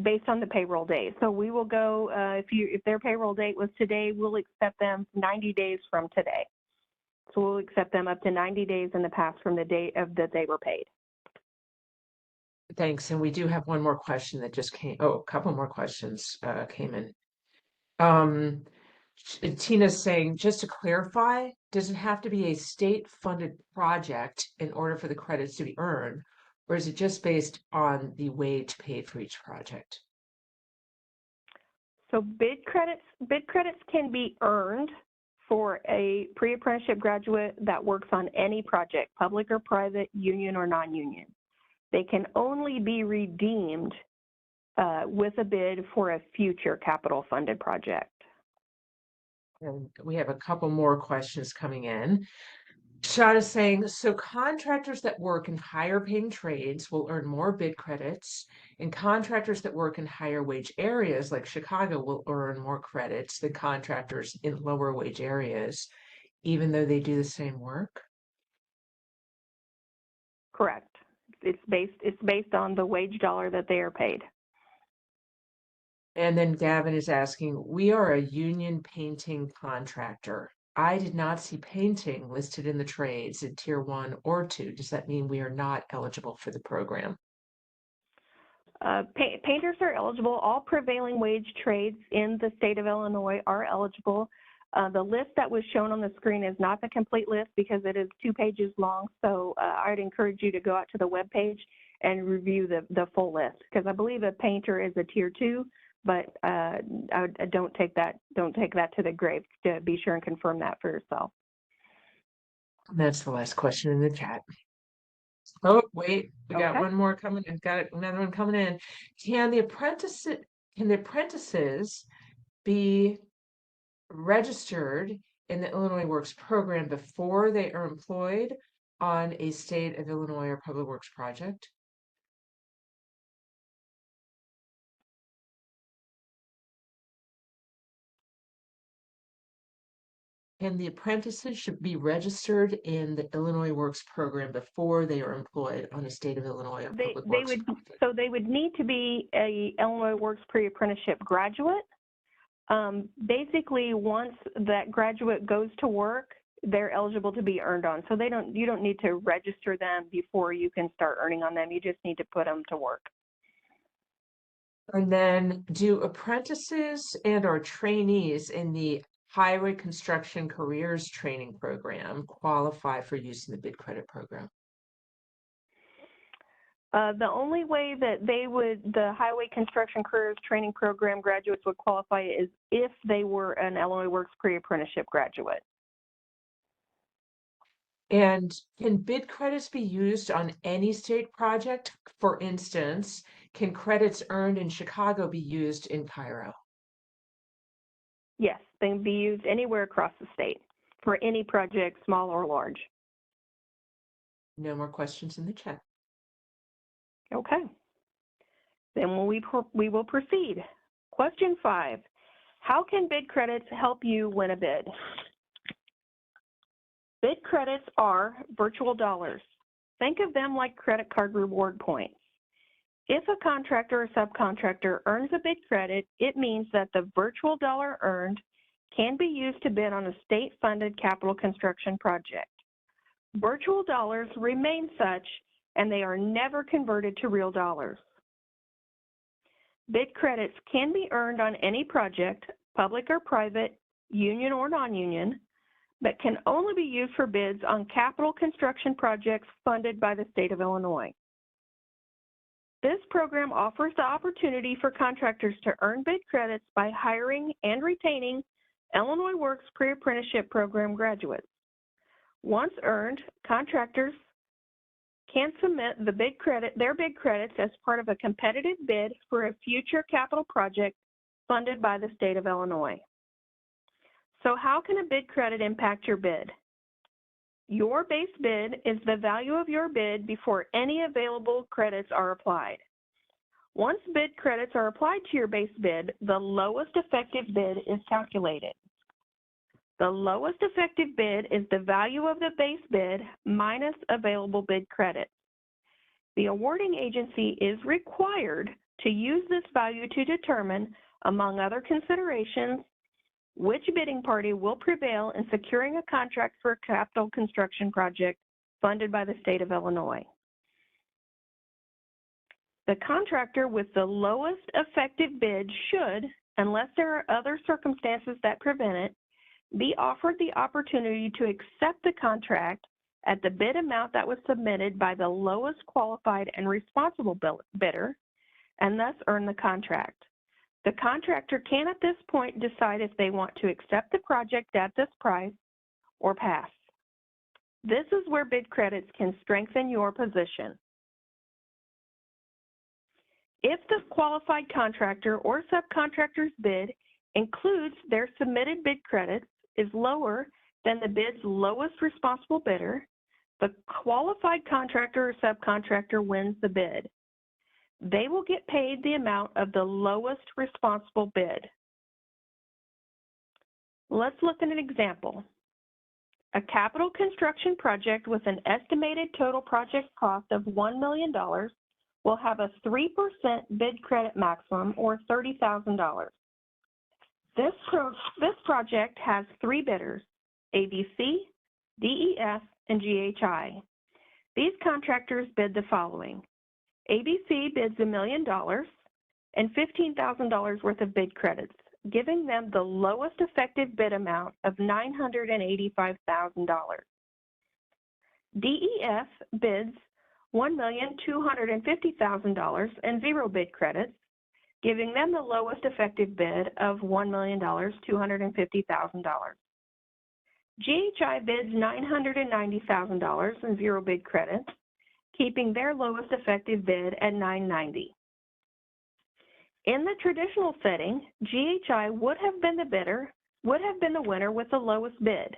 based on the payroll date. So we will go if their payroll date was today, we'll accept them 90 days from today. So we'll accept them up to 90 days in the past from the date that they were paid. Thanks. And we do have one more question that just came. Oh, a couple more questions came in. Tina's saying, just to clarify, does it have to be a state-funded project in order for the credits to be earned, or is it just based on the wage paid for each project? So bid credits can be earned for a pre-apprenticeship graduate that works on any project, public or private, union or non-union. They can only be redeemed with a bid for a future capital funded project. And we have a couple more questions coming in. Sean is saying, so contractors that work in higher paying trades will earn more bid credits, and contractors that work in higher wage areas like Chicago will earn more credits than contractors in lower wage areas, even though they do the same work? Correct. It's based on the wage dollar that they are paid. And then Gavin is asking, we are a union painting contractor. I did not see painting listed in the trades in tier 1 or 2. Does that mean we are not eligible for the program? Painters are eligible. All prevailing wage trades in the state of Illinois are eligible. The list that was shown on the screen is not the complete list because it is 2 pages long. So I'd encourage you to go out to the webpage and review the full list, because I believe a painter is a tier 2. But I don't take that to the grave. To be sure and confirm that for yourself. That's the last question in the chat. Oh, wait, we got Okay. one more coming in. Got another one coming in. Can the apprentices be registered in the Illinois Works program before they are employed on a state of Illinois or Public Works project? And the apprentices should be registered in the Illinois Works program before they are employed on a state of Illinois or Public Works project. So they would need to be a Illinois Works pre-apprenticeship graduate. Basically, once that graduate goes to work, they're eligible to be earned on. So you don't need to register them before you can start earning on them. You just need to put them to work. And then, do apprentices and or trainees in the Highway Construction Careers Training Program qualify for use in the bid credit program? The only way that the Highway Construction Careers Training Program graduates would qualify is if they were an Illinois Works pre-apprenticeship graduate. And can bid credits be used on any state project? For instance, can credits earned in Chicago be used in Cairo? Yes, they can be used anywhere across the state for any project, small or large. No more questions in the chat. Okay. Then we will proceed. Question 5. How can bid credits help you win a bid? Bid credits are virtual dollars. Think of them like credit card reward points. If a contractor or subcontractor earns a bid credit, it means that the virtual dollar earned can be used to bid on a state-funded capital construction project. Virtual dollars remain such, and they are never converted to real dollars. Bid credits can be earned on any project, public or private, union or non-union, but can only be used for bids on capital construction projects funded by the state of Illinois. This program offers the opportunity for contractors to earn bid credits by hiring and retaining Illinois Works Pre-Apprenticeship Program graduates. Once earned, contractors can submit their bid credits as part of a competitive bid for a future capital project funded by the state of Illinois. So how can a bid credit impact your bid? Your base bid is the value of your bid before any available credits are applied. Once bid credits are applied to your base bid, the lowest effective bid is calculated. The lowest effective bid is the value of the base bid minus available bid credits. The awarding agency is required to use this value to determine, among other considerations, which bidding party will prevail in securing a contract for a capital construction project funded by the state of Illinois. The contractor with the lowest effective bid should, unless there are other circumstances that prevent it, be offered the opportunity to accept the contract at the bid amount that was submitted by the lowest qualified and responsible bidder, and thus earn the contract. The contractor can at this point decide if they want to accept the project at this price or pass. This is where bid credits can strengthen your position. If the qualified contractor or subcontractor's bid includes their submitted bid credits is lower than the bid's lowest responsible bidder, the qualified contractor or subcontractor wins the bid. They will get paid the amount of the lowest responsible bid. Let's look at an example. A capital construction project with an estimated total project cost of $1 million will have a 3% bid credit maximum, or $30,000. This project has 3 bidders, ABC, DEF, and GHI. These contractors bid the following. ABC bids $1 million and $15,000 worth of bid credits, giving them the lowest effective bid amount of $985,000. DEF bids $1,250,000 and 0 bid credits, giving them the lowest effective bid of $1,250,000. GHI bids $990,000 and 0 bid credits, keeping their lowest effective bid at $990,000. In the traditional setting, GHI would have been the winner with the lowest bid.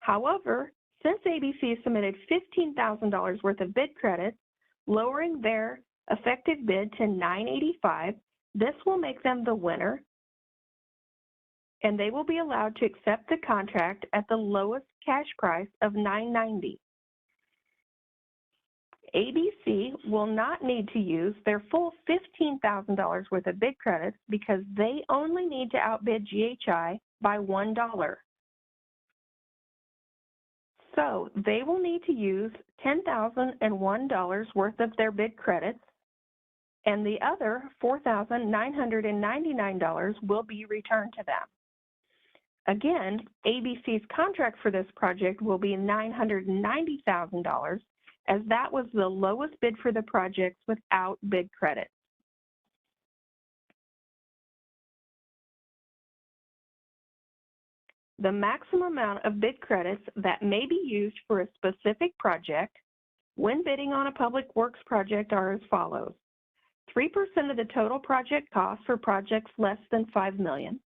However, since ABC submitted $15,000 worth of bid credits, lowering their effective bid to $985,000, this will make them the winner, and they will be allowed to accept the contract at the lowest cash price of $990,000. ABC will not need to use their full $15,000 worth of bid credits because they only need to outbid GHI by $1. So they will need to use $10,001 worth of their bid credits, and the other $4,999 will be returned to them. Again, ABC's contract for this project will be $990,000, as that was the lowest bid for the projects without bid credits. the maximum amount of bid credits that may be used for a specific project when bidding on a public works project are as follows. 3% of the total project cost for projects less than $5 million,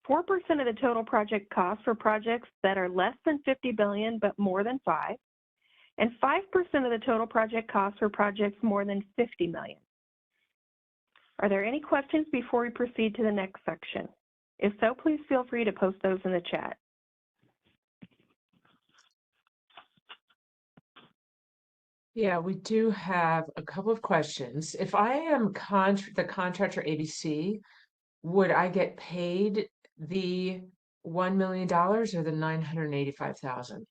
4% of the total project cost for projects that are less than $50 billion but more than 5, and 5% of the total project cost for projects more than $50 million. Are there any questions before we proceed to the next section? If so, please feel free to post those in the chat. Yeah, we do have a couple of questions. If I am the contractor ABC, would I get paid the $1 million or the $985,000?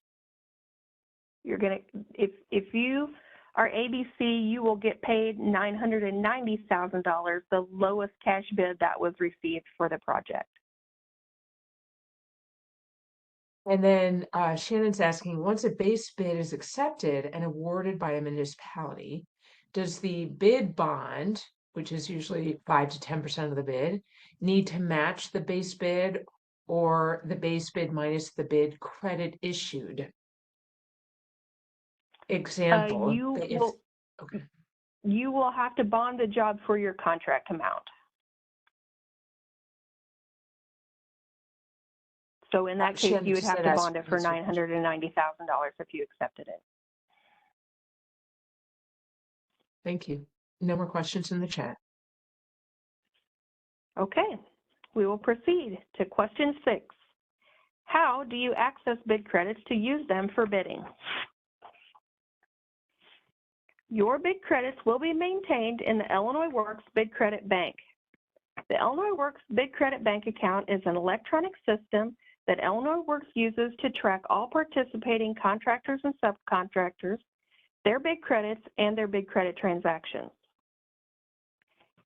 You're gonna, if you are ABC, you will get paid $990,000, the lowest cash bid that was received for the project. And then Shannon's asking, once a base bid is accepted and awarded by a municipality, does the bid bond, which is usually 5 to 10% of the bid, need to match the base bid or the base bid minus the bid credit issued? Example, You will have to bond the job for your contract amount. So in that case, you would have to bond it for $990,000 if you accepted it. Thank you. No more questions in the chat. Okay, we will proceed to question 6. How do you access bid credits to use them for bidding? Your bid credits will be maintained in the Illinois Works Bid Credit Bank. The Illinois Works Bid Credit Bank account is an electronic system that Illinois Works uses to track all participating contractors and subcontractors, their bid credits, and their bid credit transactions.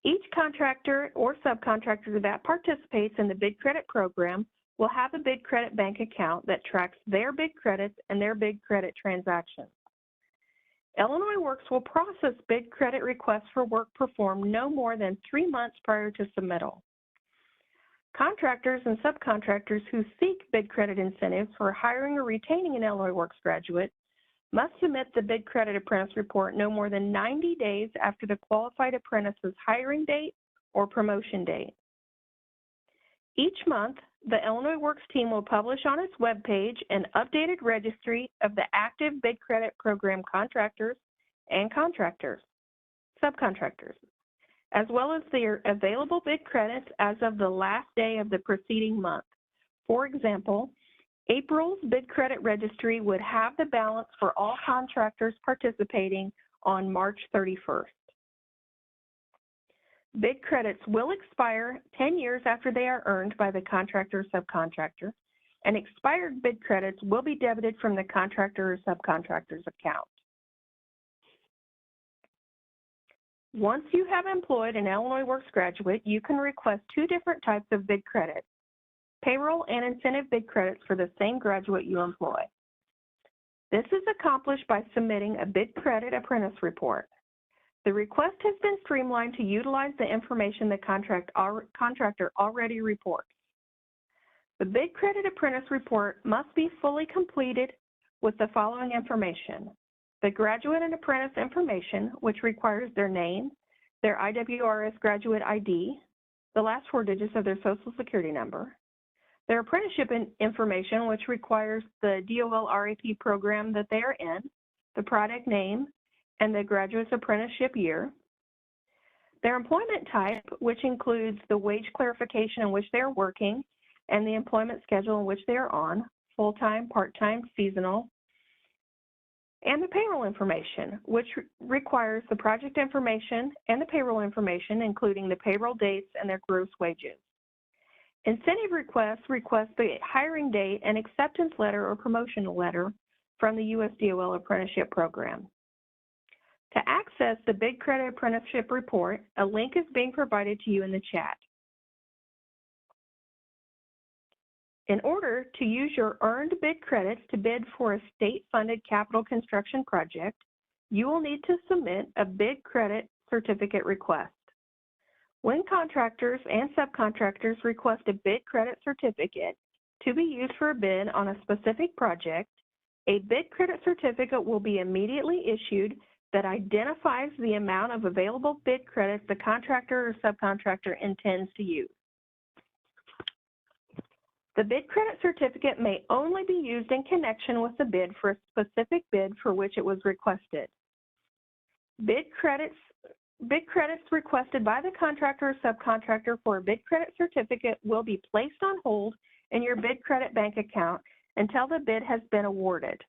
Each contractor or subcontractor that participates in the bid credit program will have a bid credit bank account that tracks their bid credits and their bid credit transactions. Illinois Works will process bid credit requests for work performed no more than 3 months prior to submittal. Contractors and subcontractors who seek bid credit incentives for hiring or retaining an Illinois Works graduate must submit the bid credit apprentice report no more than 90 days after the qualified apprentice's hiring date or promotion date. Each month, the Illinois Works team will publish on its webpage an updated registry of the active bid credit program contractors and subcontractors, as well as their available bid credits as of the last day of the preceding month. For example, April's bid credit registry would have the balance for all contractors participating on March 31st. Bid credits will expire 10 years after they are earned by the contractor or subcontractor, and expired bid credits will be debited from the contractor or subcontractor's account. Once you have employed an Illinois Works graduate, you can request 2 different types of bid credits, payroll and incentive bid credits for the same graduate you employ. This is accomplished by submitting a bid credit apprentice report. The request has been streamlined to utilize the information the contractor already reports. The bid credit apprentice report must be fully completed with the following information: the graduate and apprentice information, which requires their name, their IWRS graduate ID, the last 4 digits of their Social Security number, their apprenticeship information, which requires the DOL RAP program that they are in, the product name, and the graduate's apprenticeship year, their employment type, which includes the wage clarification in which they are working and the employment schedule in which they are on, full-time, part-time, seasonal, and the payroll information, which requires the project information and the payroll information, including the payroll dates and their gross wages. Incentive request the hiring date and acceptance letter or promotional letter from the USDOL apprenticeship program. To access the Bid Credit Apprenticeship Report, a link is being provided to you in the chat. In order to use your earned bid credits to bid for a state-funded capital construction project, you will need to submit a bid credit certificate request. When contractors and subcontractors request a bid credit certificate, to be used for a bid on a specific project, a bid credit certificate will be immediately issued that identifies the amount of available bid credits the contractor or subcontractor intends to use. The bid credit certificate may only be used in connection with the bid for a specific bid for which it was requested. Bid credits requested by the contractor or subcontractor for a bid credit certificate will be placed on hold in your bid credit bank account until the bid has been awarded.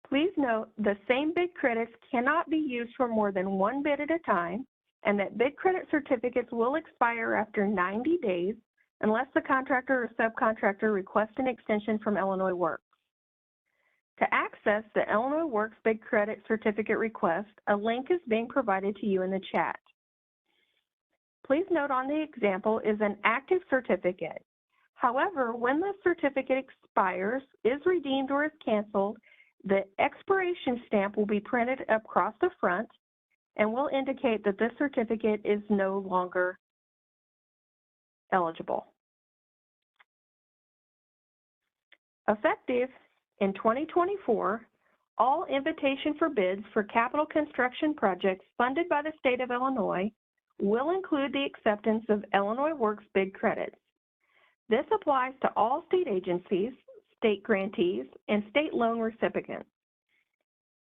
Please note the same bid credits cannot be used for more than one bid at a time, and that bid credit certificates will expire after 90 days unless the contractor or subcontractor requests an extension from Illinois Works. To access the Illinois Works bid credit certificate request, a link is being provided to you in the chat. Please note on the example is an active certificate. However, when the certificate expires, is redeemed, or is canceled, the expiration stamp will be printed across the front and will indicate that this certificate is no longer eligible. Effective in 2024, all invitation for bids for capital construction projects funded by the state of Illinois will include the acceptance of Illinois Works bid credits. This applies to all state agencies, state grantees, and state loan recipients.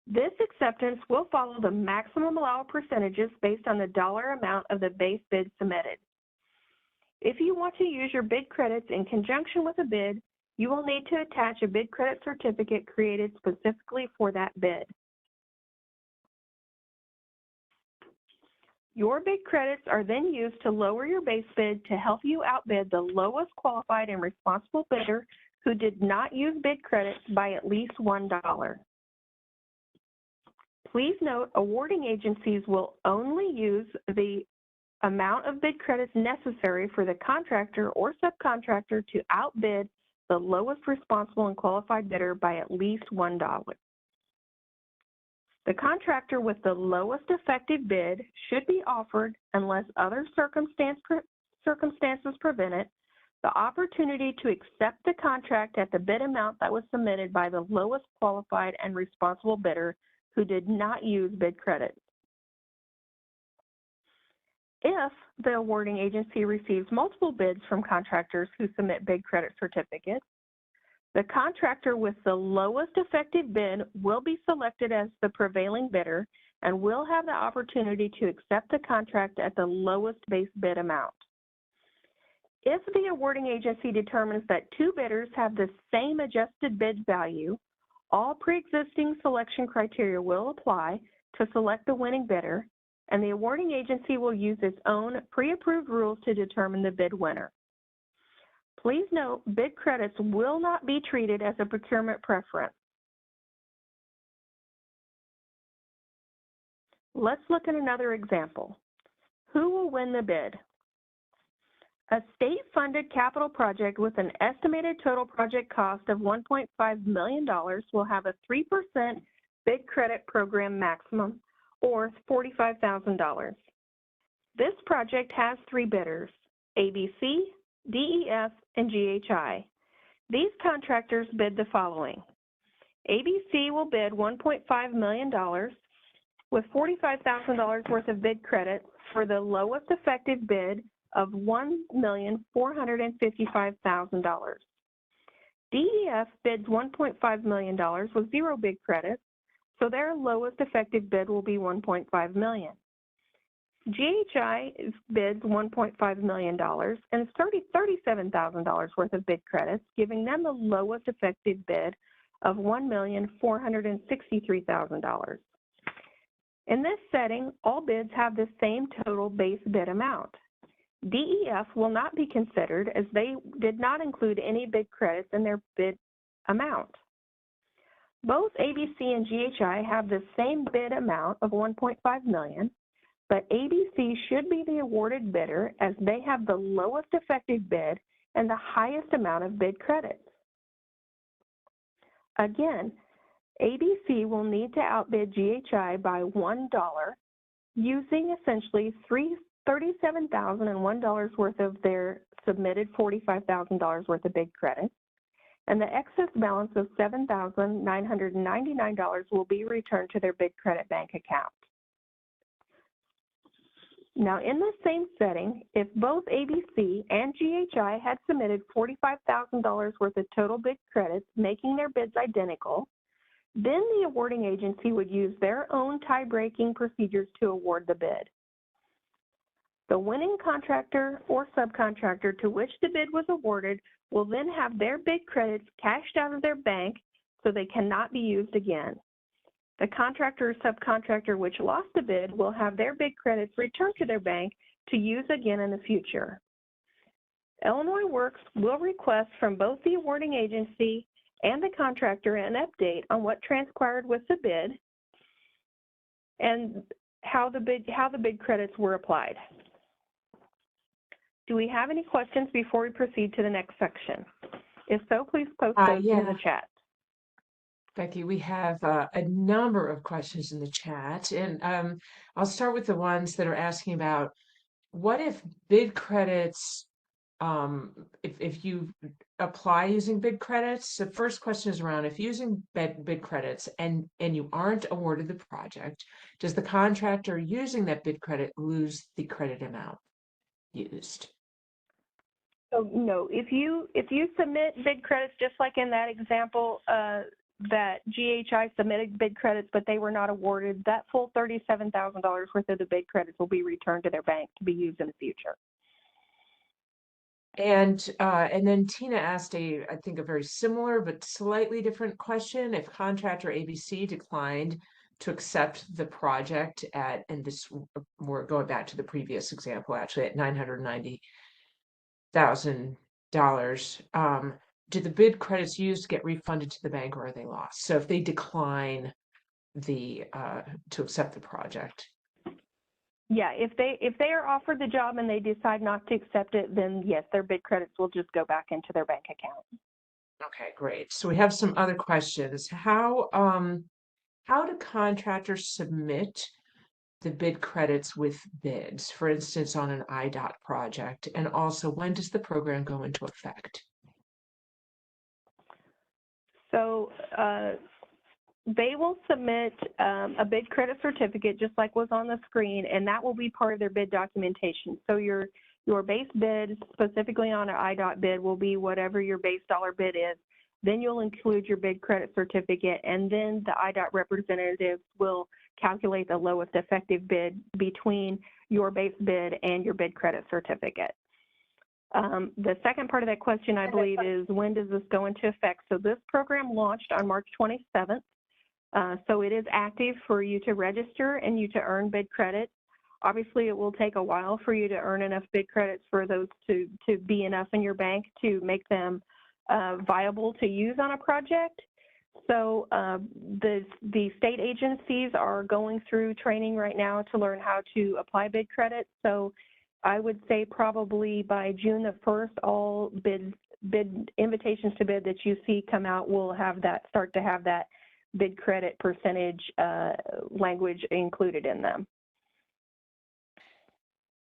This acceptance will follow the maximum allowed percentages based on the dollar amount of the base bid submitted. If you want to use your bid credits in conjunction with a bid, you will need to attach a bid credit certificate created specifically for that bid. Your bid credits are then used to lower your base bid to help you outbid the lowest qualified and responsible bidder who did not use bid credits by at least $1. Please note, awarding agencies will only use the amount of bid credits necessary for the contractor or subcontractor to outbid the lowest responsible and qualified bidder by at least $1. The contractor with the lowest effective bid should be offered, unless other circumstances prevent it, the opportunity to accept the contract at the bid amount that was submitted by the lowest qualified and responsible bidder who did not use bid credits. If the awarding agency receives multiple bids from contractors who submit bid credit certificates, the contractor with the lowest effective bid will be selected as the prevailing bidder and will have the opportunity to accept the contract at the lowest base bid amount. If the awarding agency determines that two bidders have the same adjusted bid value, all pre-existing selection criteria will apply to select the winning bidder, and the awarding agency will use its own pre-approved rules to determine the bid winner. Please note, bid credits will not be treated as a procurement preference. Let's look at another example. Who will win the bid? A state-funded capital project with an estimated total project cost of $1.5 million will have a 3% bid credit program maximum, or $45,000. This project has three bidders, ABC, DEF, and GHI. These contractors bid the following. ABC will bid $1.5 million with $45,000 worth of bid credit for the lowest effective bid of $1,455,000. DEF bids $1.5 million with zero bid credits, so their lowest effective bid will be $1.5 million. GHI bids $1.5 million and $37,000 worth of bid credits, giving them the lowest effective bid of $1,463,000. In this setting, all bids have the same total base bid amount. DEF will not be considered as they did not include any bid credits in their bid amount. Both ABC and GHI have the same bid amount of $1.5 million, but ABC should be the awarded bidder as they have the lowest effective bid and the highest amount of bid credits. Again, ABC will need to outbid GHI by $1 using essentially $37,001 worth of their submitted $45,000 worth of bid credits, and the excess balance of $7,999 will be returned to their bid credit bank account. Now, in the same setting, if both ABC and GHI had submitted $45,000 worth of total bid credits, making their bids identical, then the awarding agency would use their own tie-breaking procedures to award the bid. The winning contractor or subcontractor to which the bid was awarded will then have their bid credits cashed out of their bank so they cannot be used again. The contractor or subcontractor which lost the bid will have their bid credits returned to their bank to use again in the future. Illinois Works will request from both the awarding agency and the contractor an update on what transpired with the bid and how the bid credits were applied. Do we have any questions before we proceed to the next section? If so, please post those in the chat. Becky, we have a number of questions in the chat, and I'll start with the ones that are asking about what if bid credits, if you apply using bid credits. The first question is around if using bid credits and you aren't awarded the project, does the contractor using that bid credit lose the credit amount used? So no, if you submit bid credits, just like in that example, that GHI submitted bid credits, but they were not awarded, that full $37,000 worth of the bid credits will be returned to their bank to be used in the future. And then Tina asked I think a very similar but slightly different question. If contractor ABC declined to accept the project at, and this, we're going back to the previous example, actually at $990,000, do the bid credits used get refunded to the bank or are they lost? So if they decline to accept the project. Yeah, if they are offered the job and they decide not to accept it, then yes, their bid credits will just go back into their bank account. Okay, great. So we have some other questions. How do contractors submit the bid credits with bids, for instance, on an IDOT project? And also, when does the program go into effect? So they will submit a bid credit certificate, just like was on the screen, and that will be part of their bid documentation. So your base bid, specifically on an IDOT bid, will be whatever your base dollar bid is. Then you'll include your bid credit certificate, and then the IDOT representatives will calculate the lowest effective bid between your base bid and your bid credit certificate. The second part of that question, I believe, is when does this go into effect? So this program launched on March 27th. So it is active for you to register and you to earn bid credits. Obviously, it will take a while for you to earn enough bid credits for those to be enough in your bank to make them viable to use on a project. So the state agencies are going through training right now to learn how to apply bid credits. So I would say probably by June the 1st, all bid invitations to bid that you see come out will have that, start to have that bid credit percentage language included in them.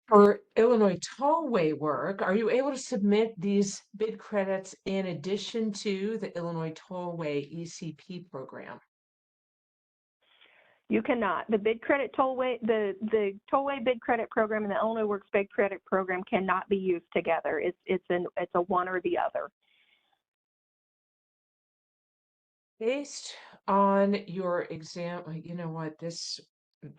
For Illinois tollway work, are you able to submit these bid credits in addition to the Illinois Tollway ECP program? You cannot. The bid credit tollway, the tollway bid credit program and the Illinois Works bid credit program cannot be used together. It's a one or the other. Based on your exam, you know what,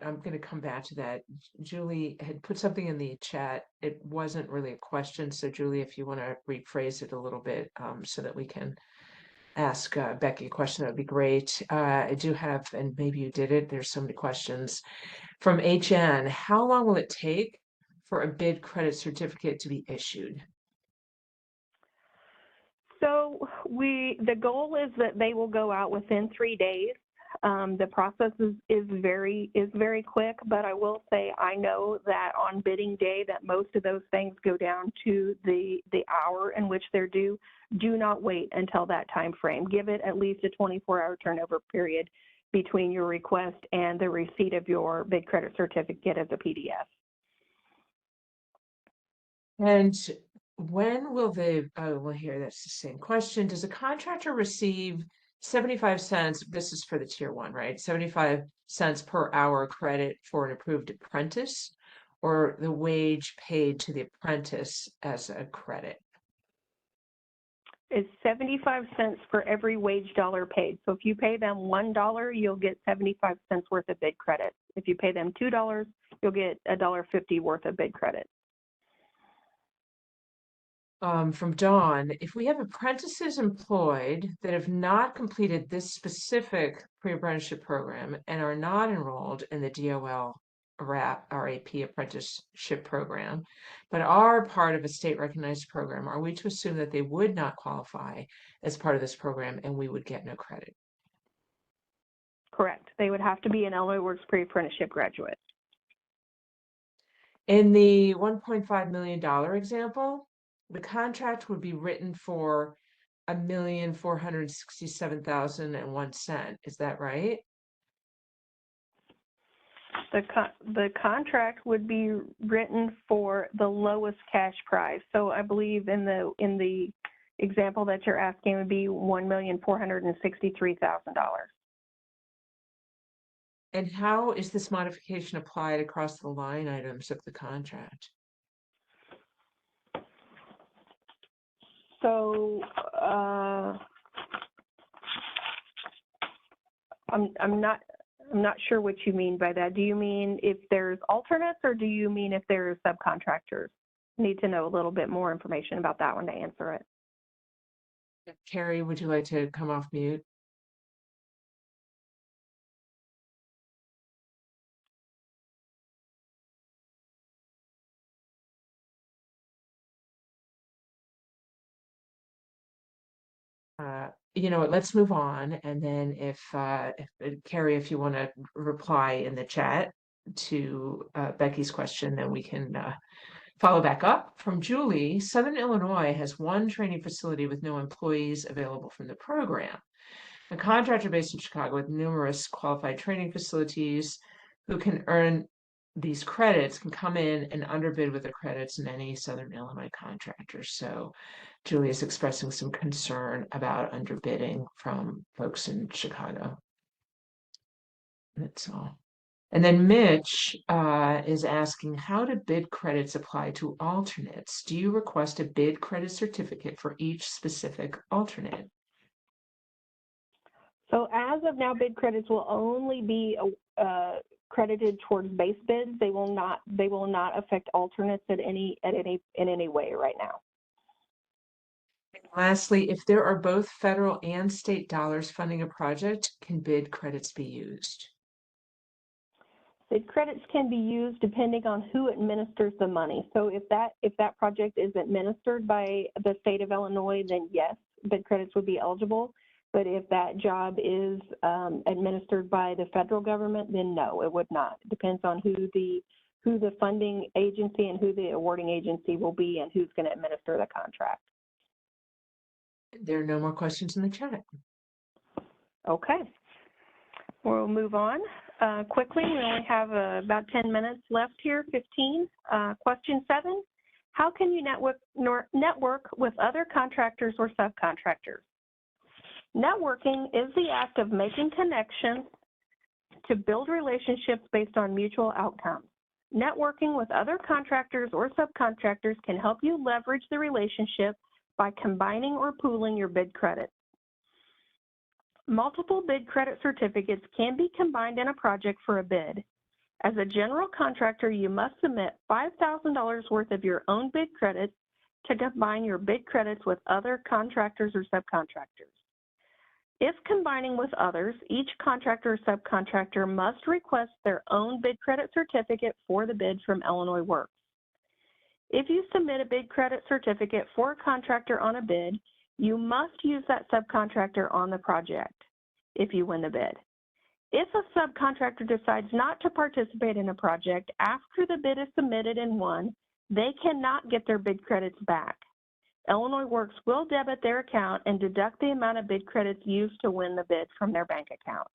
I'm going to come back to that. Julie had put something in the chat. It wasn't really a question. So Julie, if you want to rephrase it a little bit so that we can ask Becky a question, that would be great. I do have, and maybe you did it, there's so many questions from HN. How long will it take for a bid credit certificate to be issued? So the goal is that they will go out within 3 days. The process is very quick, but I will say I know that on bidding day that most of those things go down to the hour in which they're due. Do not wait until that time frame. Give it at least a 24-hour turnover period between your request and the receipt of your bid credit certificate as a PDF. And when will they, oh, well, here, that's the same question. Does a contractor receive 75 cents? This is for the tier one, right? 75 cents per hour credit for an approved apprentice, or the wage paid to the apprentice as a credit? It's 75 cents for every wage dollar paid. So if you pay them $1, you'll get 75 cents worth of bid credit. If you pay them $2, you'll get $1.50 worth of bid credit. From Dawn, if we have apprentices employed that have not completed this specific pre-apprenticeship program and are not enrolled in the DOL RAP apprenticeship program, but are part of a state recognized program, are we to assume that they would not qualify as part of this program and we would get no credit? Correct. They would have to be an Illinois Works pre-apprenticeship graduate. In the $1.5 million example, the contract would be written for $1,467,001. Is that right? The contract would be written for the lowest cash price. So I believe in the example that you're asking would be $1,463,000. And how is this modification applied across the line items of the contract? So I'm not sure what you mean by that. Do you mean if there's alternates, or do you mean if there's subcontractors? Need to know a little bit more information about that one to answer it. Carrie, would you like to come off mute? You know what, let's move on. And then if Carrie, if you want to reply in the chat to Becky's question, then we can follow back up. From Julie, Southern Illinois has one training facility with no employees available from the program. A contractor based in Chicago with numerous qualified training facilities who can earn these credits can come in and underbid with the credits in any Southern Illinois contractor. So Julie is expressing some concern about underbidding from folks in Chicago. That's all. And then Mitch is asking, how do bid credits apply to alternates? Do you request a bid credit certificate for each specific alternate? So as of now, bid credits will only be credited towards base bids. They will not affect alternates in any way right now. Lastly, if there are both federal and state dollars funding a project, can bid credits be used? Bid credits can be used depending on who administers the money. So if that project is administered by the state of Illinois, then yes, bid credits would be eligible. But if that job is administered by the federal government, then no, it would not. It depends on who the funding agency and who the awarding agency will be and who's going to administer the contract. There are no more questions in the chat. Okay. We'll move on quickly. We only have about 10 minutes left here, 15. Question 7, how can you network with other contractors or subcontractors? Networking is the act of making connections to build relationships based on mutual outcomes. Networking with other contractors or subcontractors can help you leverage the relationship by combining or pooling your bid credits. Multiple bid credit certificates can be combined in a project for a bid. As a general contractor, you must submit $5,000 worth of your own bid credits to combine your bid credits with other contractors or subcontractors. If combining with others, each contractor or subcontractor must request their own bid credit certificate for the bid from Illinois Works. If you submit a bid credit certificate for a contractor on a bid, you must use that subcontractor on the project if you win the bid. If a subcontractor decides not to participate in a project after the bid is submitted and won, they cannot get their bid credits back. Illinois Works will debit their account and deduct the amount of bid credits used to win the bid from their bank account.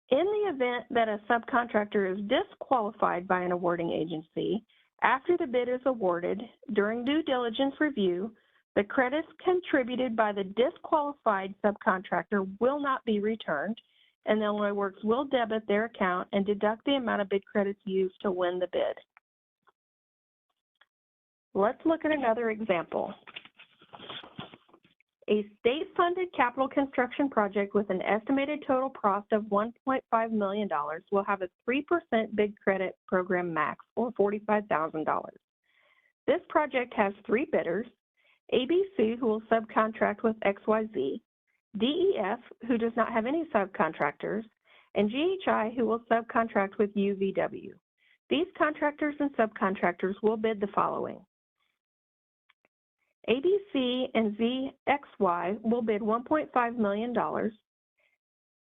In the event that a subcontractor is disqualified by an awarding agency, After the bid is awarded, during due diligence review, the credits contributed by the disqualified subcontractor will not be returned, and Illinois Works will debit their account and deduct the amount of bid credits used to win the bid. Let's look at another example. A state-funded capital construction project with an estimated total cost of $1.5 million will have a 3% bid credit program max, or $45,000. This project has 3 bidders: ABC, who will subcontract with XYZ, DEF, who does not have any subcontractors, and GHI, who will subcontract with UVW. These contractors and subcontractors will bid the following. ABC and ZXY will bid $1.5 million.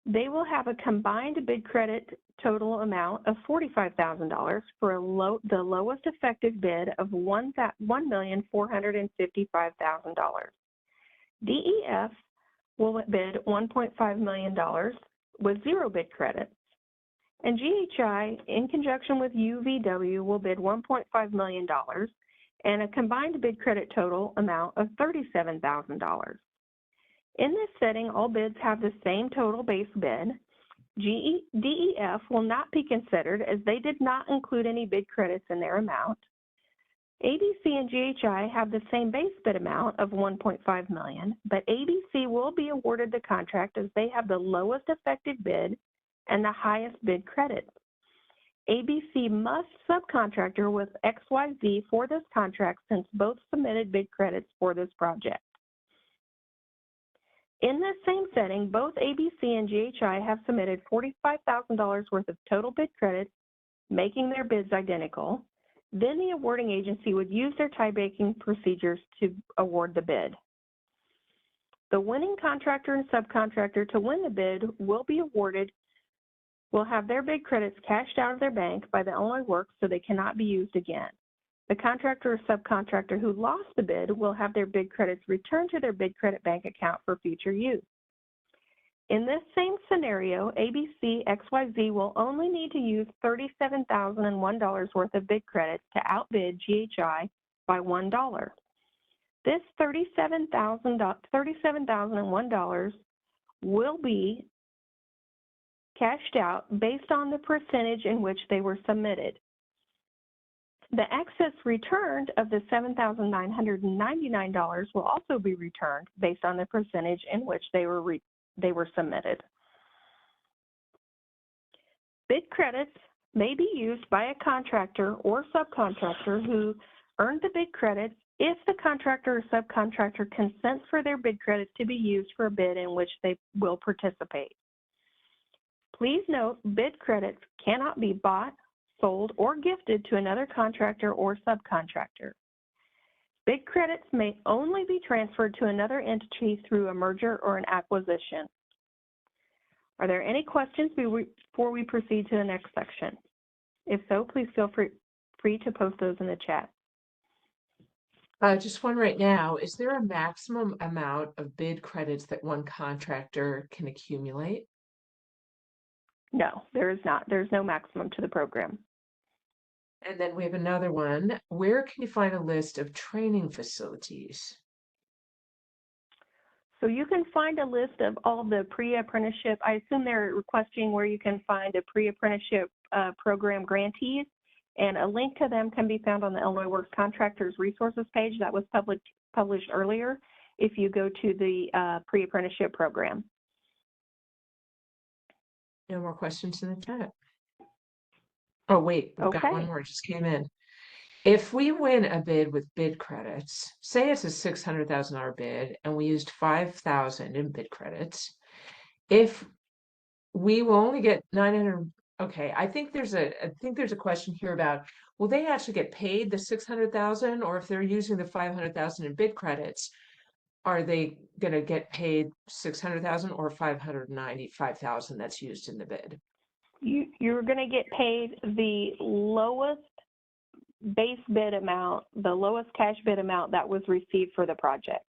They will have a combined bid credit total amount of $45,000 for the lowest effective bid of $1,455,000. DEF will bid $1.5 million with 0 bid credits. And GHI, in conjunction with UVW, will bid $1.5 million and a combined bid credit total amount of $37,000. In this setting, all bids have the same total base bid. DEF will not be considered as they did not include any bid credits in their amount. ABC and GHI have the same base bid amount of $1.5 million, but ABC will be awarded the contract as they have the lowest effective bid and the highest bid credit. ABC must subcontractor with XYZ for this contract since both submitted bid credits for this project. In this same setting, both ABC and GHI have submitted $45,000 worth of total bid credits, making their bids identical. Then the awarding agency would use their tie-breaking procedures to award the bid. The winning contractor and subcontractor to win the bid will have their bid credits cashed out of their bank by the Illinois Works so they cannot be used again. The contractor or subcontractor who lost the bid will have their bid credits returned to their bid credit bank account for future use. In this same scenario, ABC XYZ will only need to use $37,001 worth of bid credits to outbid GHI by $1. This $37,001 will be cashed out based on the percentage in which they were submitted. The excess returned of the $7,999 will also be returned based on the percentage in which they were submitted. Bid credits may be used by a contractor or subcontractor who earned the bid credits if the contractor or subcontractor consents for their bid credits to be used for a bid in which they will participate. Please note, bid credits cannot be bought, sold, or gifted to another contractor or subcontractor. Bid credits may only be transferred to another entity through a merger or an acquisition. Are there any questions before we proceed to the next section? If so, please feel free to post those in the chat. Just one right now. Is there a maximum amount of bid credits that one contractor can accumulate? No, there is not. There's no maximum to the program. And then we have another one. Where can you find a list of training facilities? So you can find a list of all the pre-apprenticeship. I assume they're requesting where you can find a pre-apprenticeship program grantees, and a link to them can be found on the Illinois Works Contractors resources page that was published earlier if you go to the pre-apprenticeship program. No more questions in the chat. Oh, wait, we've got one more just came in. If we win a bid with bid credits, say it's a $600,000 bid and we used $5,000 in bid credits, if we will only get 900, okay, I think there's a question here about, will they actually get paid the 600,000, or if they're using the 500,000 in bid credits, are they going to get paid 600,000 or 595,000 that's used in the bid? You're going to get paid the lowest base bid amount, the lowest cash bid amount that was received for the project.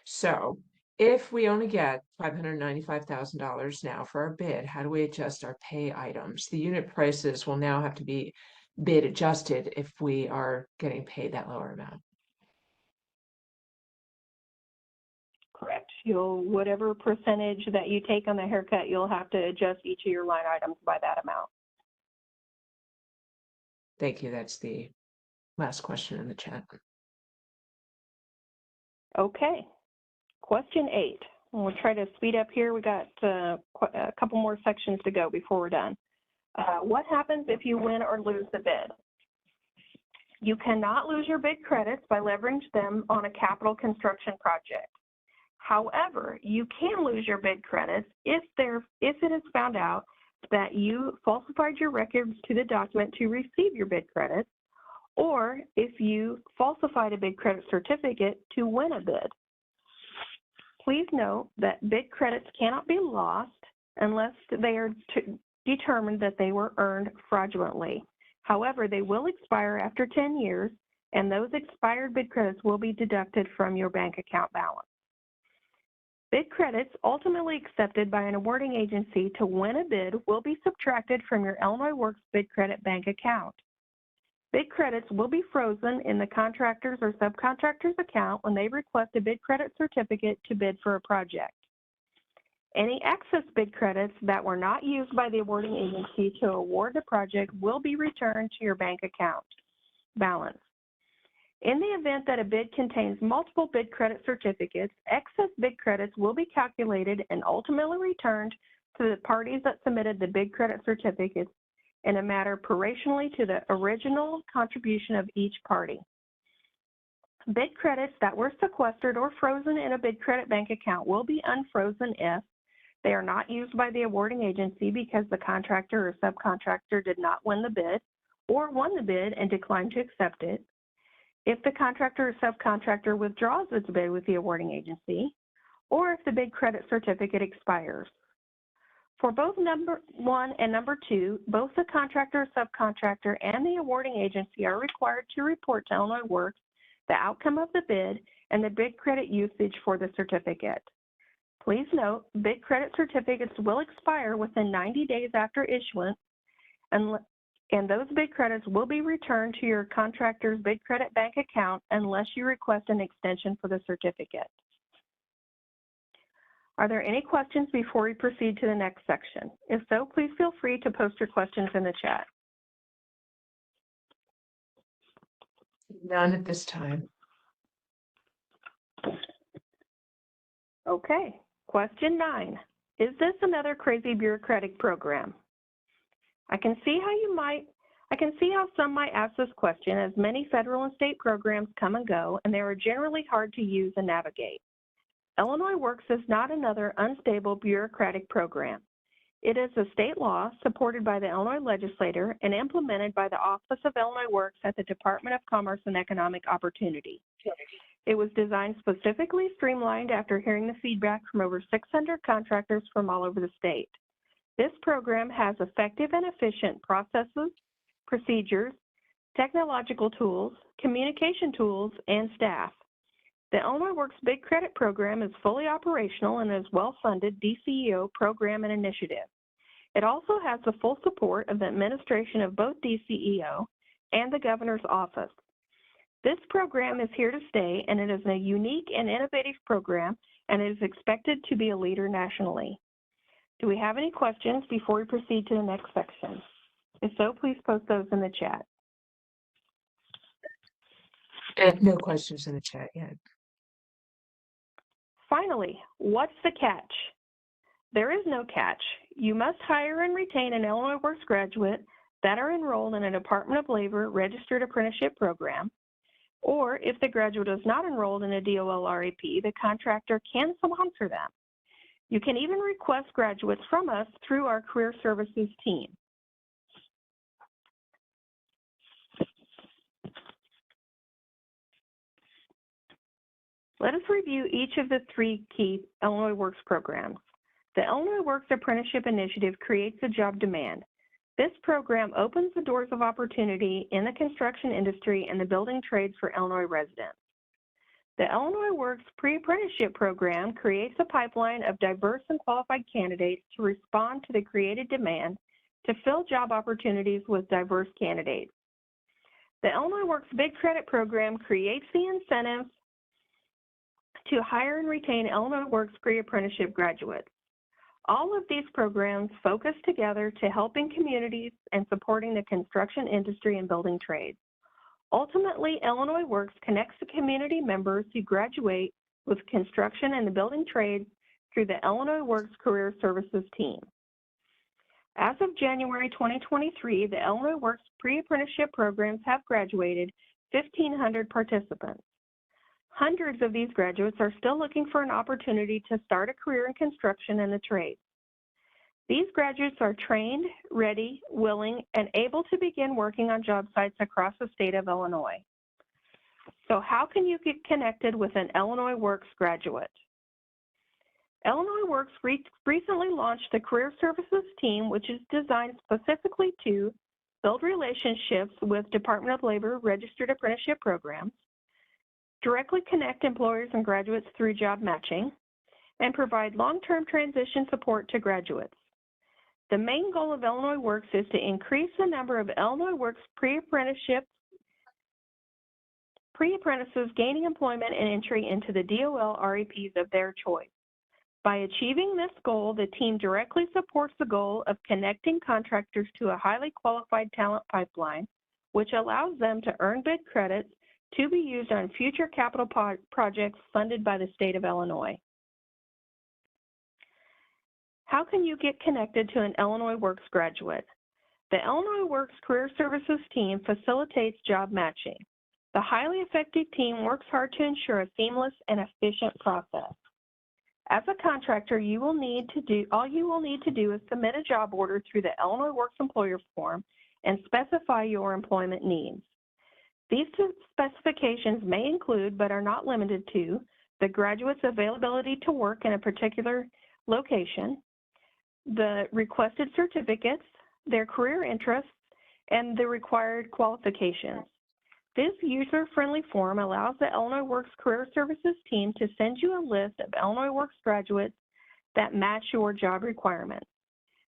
So If we only get $595,000 now for our bid, how do we adjust our pay items? The unit prices will now have to be bid adjusted if we are getting paid that lower amount. Correct. Whatever percentage that you take on the haircut, you'll have to adjust each of your line items by that amount. Thank you. That's the last question in the chat. Okay. Question 8. We'll try to speed up here. We got a couple more sections to go before we're done. What happens if you win or lose the bid? You cannot lose your bid credits by leveraging them on a capital construction project. However, you can lose your bid credits if it is found out that you falsified your records to the document to receive your bid credits, or if you falsified a bid credit certificate to win a bid. Please note that bid credits cannot be lost unless they are determined that they were earned fraudulently. However, they will expire after 10 years, and those expired bid credits will be deducted from your bank account balance. Bid credits ultimately accepted by an awarding agency to win a bid will be subtracted from your Illinois Works Bid Credit Bank account. Bid credits will be frozen in the contractor's or subcontractor's account when they request a bid credit certificate to bid for a project. Any excess bid credits that were not used by the awarding agency to award the project will be returned to your bank account balance. In the event that a bid contains multiple bid credit certificates, excess bid credits will be calculated and ultimately returned to the parties that submitted the bid credit certificates in a manner proportionally to the original contribution of each party. Bid credits that were sequestered or frozen in a bid credit bank account will be unfrozen if they are not used by the awarding agency because the contractor or subcontractor did not win the bid or won the bid and declined to accept it, if the contractor or subcontractor withdraws its bid with the awarding agency, or if the bid credit certificate expires. For both number 1 and number 2, both the contractor, subcontractor, and the awarding agency are required to report to Illinois Works the outcome of the bid and the bid credit usage for the certificate. Please note, bid credit certificates will expire within 90 days after issuance, and those bid credits will be returned to your contractor's bid credit bank account unless you request an extension for the certificate. Are there any questions before we proceed to the next section? If so, please feel free to post your questions in the chat. None at this time. Okay, question 9. Is this another crazy bureaucratic program? I can see how some might ask this question, as many federal and state programs come and go, and they are generally hard to use and navigate. Illinois Works is not another unstable bureaucratic program. It is a state law supported by the Illinois legislature and implemented by the Office of Illinois Works at the Department of Commerce and Economic Opportunity. It was designed specifically streamlined after hearing the feedback from over 600 contractors from all over the state. This program has effective and efficient processes, procedures, technological tools, communication tools, and staff. The Illinois Works Bid Credit Program is fully operational and is well-funded DCEO program and initiative. It also has the full support of the administration of both DCEO and the Governor's Office. This program is here to stay, and it is a unique and innovative program, and it is expected to be a leader nationally. Do we have any questions before we proceed to the next section? If so, please post those in the chat. No questions in the chat yet. Finally, what's the catch? There is no catch. You must hire and retain an Illinois Works graduate that are enrolled in a Department of Labor registered apprenticeship program, or if the graduate is not enrolled in a DOL RAP, the contractor can sponsor them. You can even request graduates from us through our Career Services team. Let us review each of the 3 key Illinois Works programs. The Illinois Works Apprenticeship Initiative creates a job demand. This program opens the doors of opportunity in the construction industry and the building trades for Illinois residents. The Illinois Works Pre-Apprenticeship Program creates a pipeline of diverse and qualified candidates to respond to the created demand to fill job opportunities with diverse candidates. The Illinois Works Bid Credit Program creates the incentives to hire and retain Illinois Works pre-apprenticeship graduates. All of these programs focus together to helping communities and supporting the construction industry and building trades. Ultimately, Illinois Works connects the community members who graduate with construction and the building trades through the Illinois Works Career Services team. As of January 2023, the Illinois Works pre-apprenticeship programs have graduated 1,500 participants. Hundreds of these graduates are still looking for an opportunity to start a career in construction and the trades. These graduates are trained, ready, willing, and able to begin working on job sites across the state of Illinois. So how can you get connected with an Illinois Works graduate? Illinois Works recently launched the Career Services team, which is designed specifically to build relationships with Department of Labor registered apprenticeship programs, directly connect employers and graduates through job matching, and provide long-term transition support to graduates. The main goal of Illinois Works is to increase the number of Illinois Works pre-apprentices gaining employment and entry into the DOL REPs of their choice. By achieving this goal, the team directly supports the goal of connecting contractors to a highly qualified talent pipeline, which allows them to earn bid credits to be used on future capital projects funded by the state of Illinois. How can you get connected to an Illinois Works graduate? The Illinois Works Career Services team facilitates job matching. The highly effective team works hard to ensure a seamless and efficient process. As a contractor, all you will need to do is submit a job order through the Illinois Works employer form and specify your employment needs. These specifications may include, but are not limited to, the graduate's availability to work in a particular location, the requested certificates, their career interests, and the required qualifications. This user-friendly form allows the Illinois Works Career Services team to send you a list of Illinois Works graduates that match your job requirements.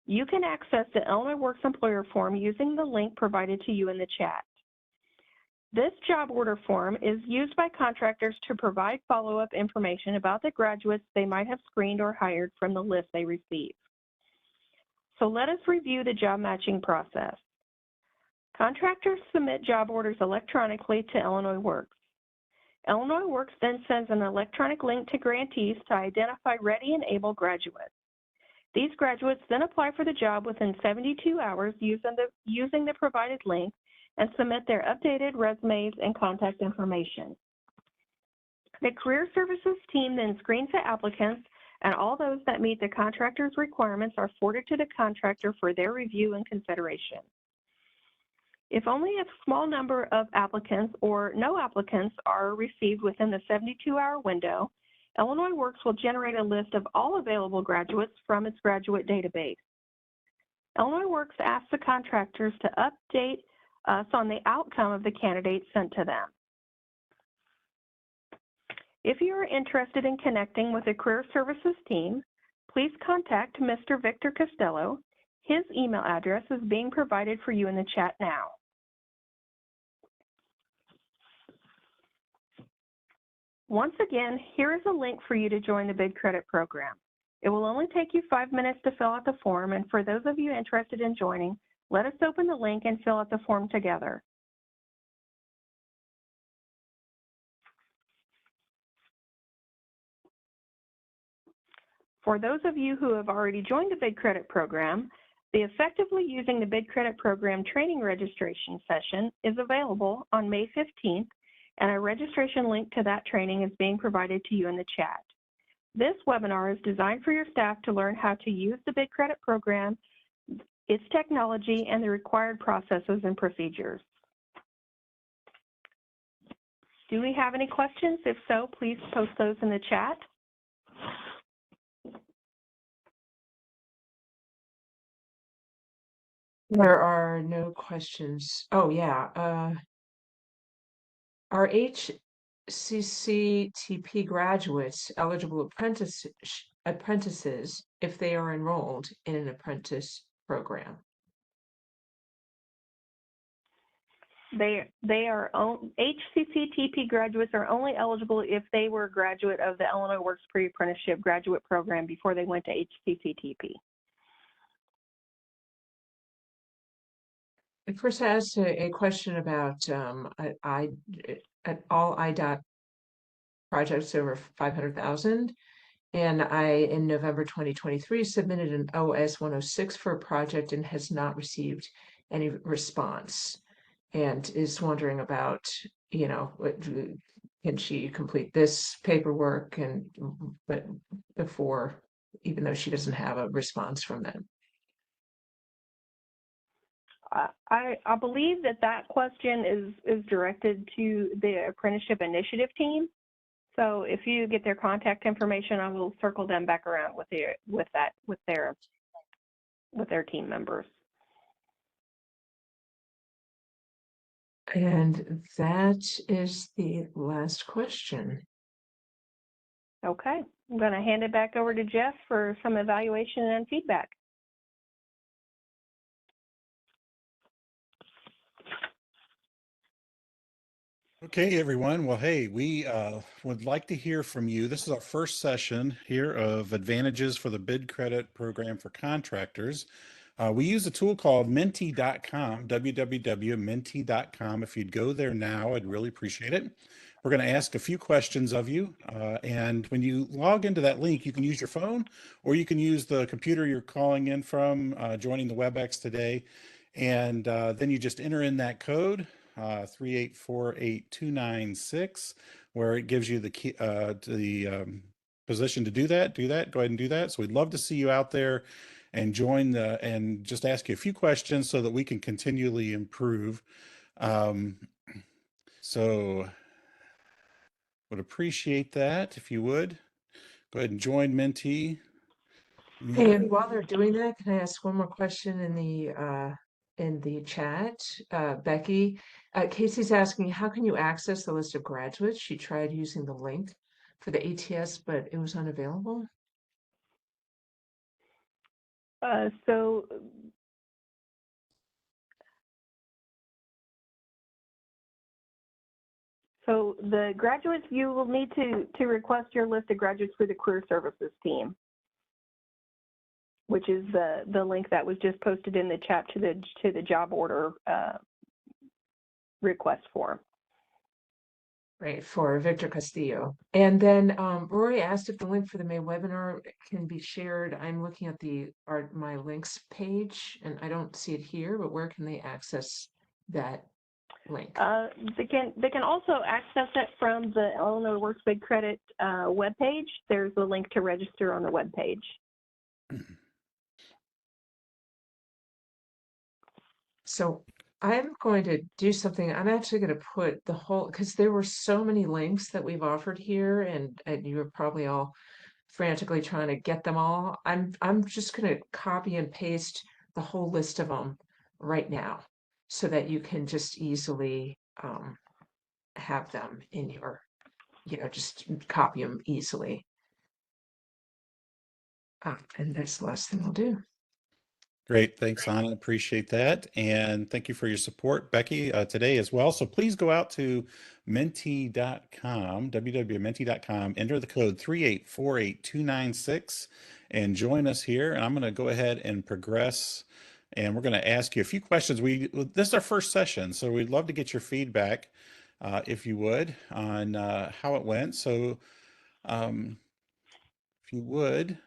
You can access the Illinois Works employer form using the link provided to you in the chat. This job order form is used by contractors to provide follow-up information about the graduates they might have screened or hired from the list they receive. So let us review the job matching process. Contractors submit job orders electronically to Illinois Works. Illinois Works then sends an electronic link to grantees to identify ready and able graduates. These graduates then apply for the job within 72 hours using the provided link and submit their updated resumes and contact information. The Career Services team then screens the applicants, and all those that meet the contractor's requirements are forwarded to the contractor for their review and consideration. If only a small number of applicants or no applicants are received within the 72-hour window, Illinois Works will generate a list of all available graduates from its graduate database. Illinois Works asks the contractors to update us on the outcome of the candidates sent to them. If you are interested in connecting with the Career Services team, please contact Mr. Victor Costello. His email address is being provided for you in the chat now. Once again, here is a link for you to join the Bid Credit Program. It will only take you 5 minutes to fill out the form, and for those of you interested in joining, let us open the link and fill out the form together. For those of you who have already joined the Bid Credit Program, the Effectively Using the Bid Credit Program training registration session is available on May 15th, and a registration link to that training is being provided to you in the chat. This webinar is designed for your staff to learn how to use the Bid Credit Program, its technology, and the required processes and procedures. Do we have any questions? If so, please post those in the chat. There are no questions. Oh, yeah. Our HCCTP graduates eligible apprentices if they are enrolled in an apprentice program? HCCTP graduates are only eligible if they were a graduate of the Illinois Works Pre-Apprenticeship Graduate Program before they went to HCCTP. It first asked a question about all IDOT projects over 500,000. And in November 2023, submitted an OS 106 for a project and has not received any response. And is wondering about, can she complete this paperwork but before, even though she doesn't have a response from them. I believe that question is directed to the apprenticeship initiative team. So if you get their contact information, I will circle them back around with their team members. And that is the last question. Okay, I'm going to hand it back over to Jeff for some evaluation and feedback. Okay, everyone. Well, hey, we would like to hear from you. This is our first session here of advantages for the bid credit program for contractors. We use a tool called menti.com, www.menti.com. If you'd go there now, I'd really appreciate it. We're going to ask a few questions of you. And when you log into that link, you can use your phone or you can use the computer you're calling in from, joining the WebEx today. And then you just enter in that code, 3848296, where it gives you the key, position to do that. Go ahead and do that. So we'd love to see you out there and join and just ask you a few questions so that we can continually improve. So would appreciate that if you would go ahead and join Menti. Hey, and while they're doing that, can I ask one more question in the chat? Becky, Casey's asking, how can you access the list of graduates? She tried using the link for the ATS, but it was unavailable. So the graduates, you will need to request your list of graduates through the Career Services team, which is the link that was just posted in the chat to the job order request form. Right, for Victor Castillo. And then Rory asked if the link for the May webinar can be shared. I'm looking at my links page and I don't see it here, but where can they access that link? They can also access it from the Illinois Works Bid Credit webpage. There's a link to register on the webpage. So I'm going to do something. I'm actually going to put the whole, because there were so many links that we've offered here, and you were probably all frantically trying to get them all. I'm just going to copy and paste the whole list of them right now, so that you can just easily have them in your, just copy them easily. And that's the last thing I'll do. Great. Thanks, Anna. Appreciate that. And thank you for your support, Becky, today as well. So please go out to menti.com, www.menti.com, enter the code 3848296 and join us here. And I'm going to go ahead and progress. And we're going to ask you a few questions. This is our first session, so we'd love to get your feedback, if you would, on how it went. So if you would,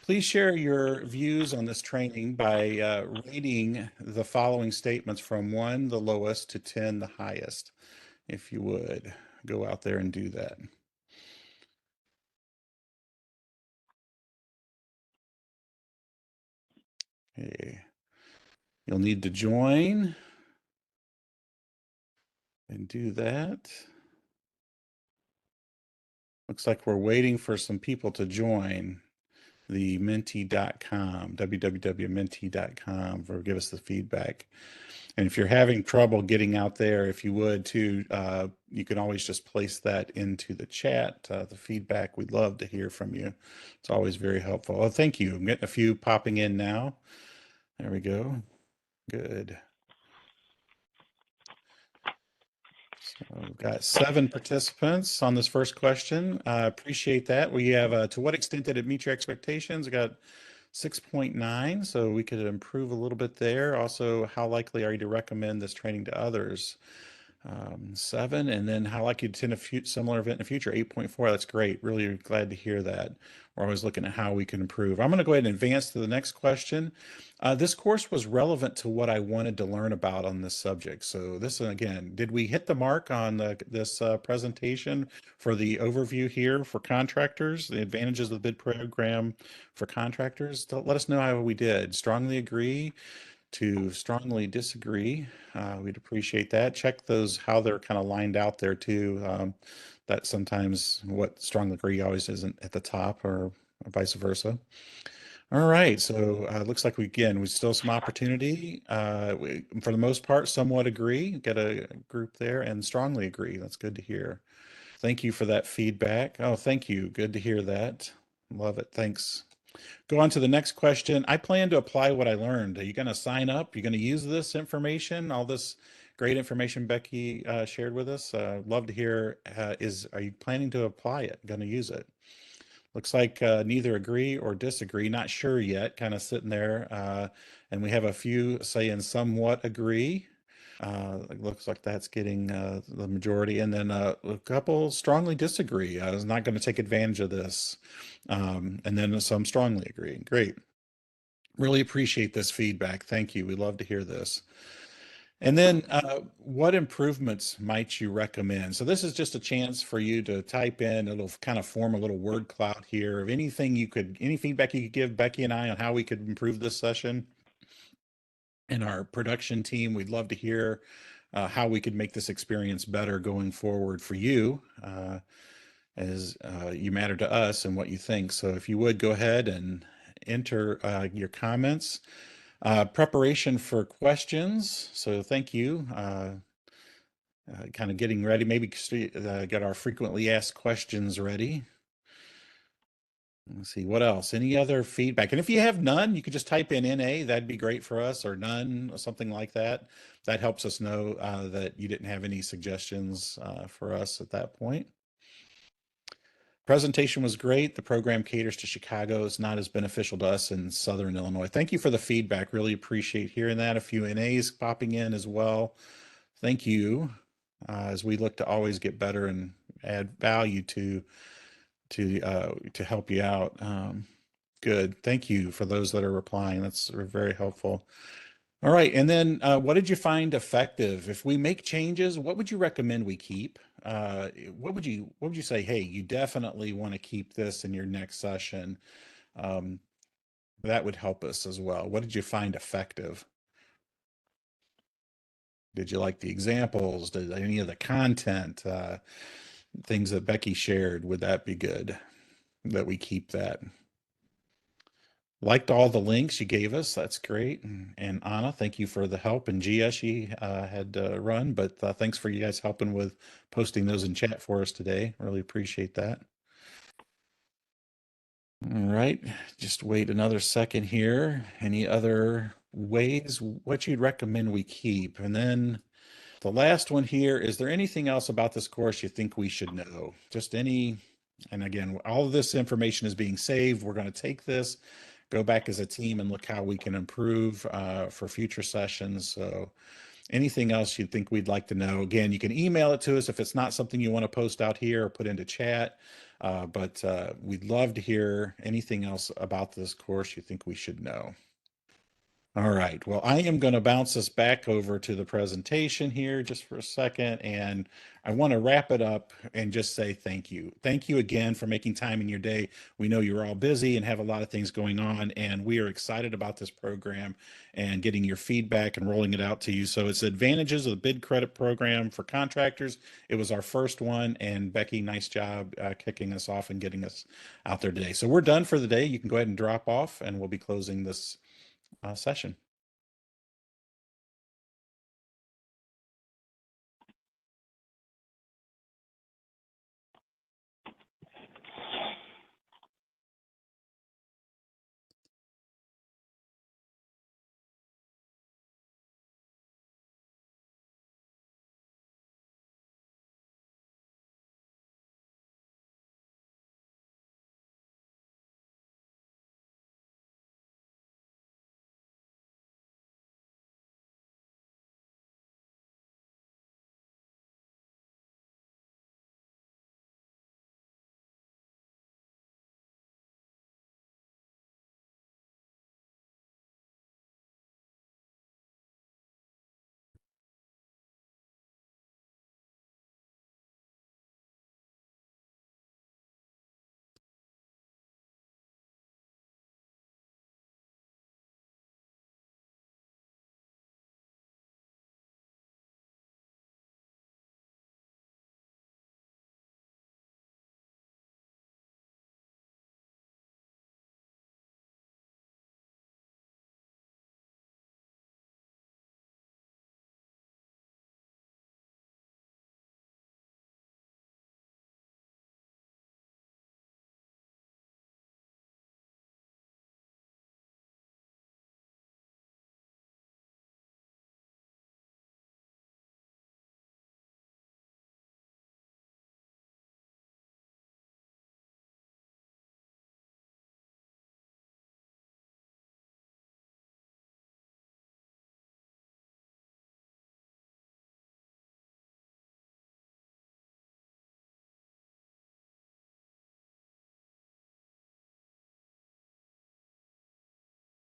please share your views on this training by rating the following statements from 1, the lowest, to 10, the highest. If you would, go out there and do that. Okay. You'll need to join and do that. Looks like we're waiting for some people to join the menti.com, www.menti.com, for give us the feedback. And if you're having trouble getting out there, if you would too, you can always just place that into the chat, the feedback. We'd love to hear from you. It's always very helpful. Oh, thank you. I'm getting a few popping in now. There we go. Good. So we've got 7 participants on this first question. Appreciate that. We have, to what extent did it meet your expectations? We got 6.9, so we could improve a little bit there. Also, how likely are you to recommend this training to others? 7, and then how likely to attend a similar event in the future? 8.4. That's great. Really glad to hear that. We're always looking at how we can improve. I'm going to go ahead and advance to the next question. This course was relevant to what I wanted to learn about on this subject. So this, again, did we hit the mark on this presentation for the overview here for contractors, the advantages of the bid program for contractors? Let us know how we did. Strongly agree to strongly disagree. We'd appreciate that. Check those, how they're kind of lined out there too. That sometimes what strongly agree always isn't at the top, or vice versa. All right, so looks like we still some opportunity. For the most part, somewhat agree, get a group there, and strongly agree. That's good to hear. Thank you for that feedback. Oh, thank you. Good to hear that. Love it. Thanks. Go on to the next question. I plan to apply what I learned. Are you going to sign up? You're going to use this information, all this great information Becky shared with us? Love to hear, are you planning to apply it, going to use it? Looks like neither agree or disagree, not sure yet, kind of sitting there. And we have a few saying somewhat agree. It looks like that's getting the majority, and then a couple strongly disagree. I was not going to take advantage of this, and then some strongly agree. Great. Really appreciate this feedback. Thank you. We love to hear this. And then what improvements might you recommend? So this is just a chance for you to type in, it'll kind of form a little word cloud here of any feedback you could give Becky and I on how we could improve this session. And our production team, we'd love to hear how we could make this experience better going forward for you, as you matter to us and what you think. So if you would go ahead and enter your comments. Preparation for questions. So thank you. Kind of getting ready, maybe get our frequently asked questions ready. Let's see, what else? Any other feedback? And if you have none, you could just type in NA. That'd be great for us, or none, or something like that. That helps us know that you didn't have any suggestions for us at that point. Presentation was great. The program caters to Chicago. It's not as beneficial to us in Southern Illinois. Thank you for the feedback. Really appreciate hearing that. A few NAs popping in as well. Thank you. As we look to always get better and add value to help you out. Good. Thank you for those that are replying. That's very helpful. All right. And then what did you find effective? If we make changes, what would you recommend we keep? What would you say, hey, you definitely want to keep this in your next session? That would help us as well. What did you find effective? Did you like the examples? Did any of the content, things that Becky shared, would that be good that we keep that? Liked all the links you gave us. That's great. And Anna, thank you for the help. And Gia, she had to run, but thanks for you guys helping with posting those in chat for us today. Really appreciate that. All right, just wait another second here. Any other ways, what you'd recommend we keep? And then the last one here, is there anything else about this course you think we should know? Just any, and again, all of this information is being saved. We're going to take this, go back as a team and look how we can improve for future sessions. So anything else you think we'd like to know, again, you can email it to us if it's not something you want to post out here or put into chat. But we'd love to hear anything else about this course you think we should know. All right, well, I am going to bounce us back over to the presentation here just for a second, and I want to wrap it up and just say thank you. Thank you again for making time in your day. We know you're all busy and have a lot of things going on, and we are excited about this program and getting your feedback and rolling it out to you. So it's advantages of the bid credit program for contractors. It was our first one, and Becky, nice job kicking us off and getting us out there today. So we're done for the day. You can go ahead and drop off, and we'll be closing this session.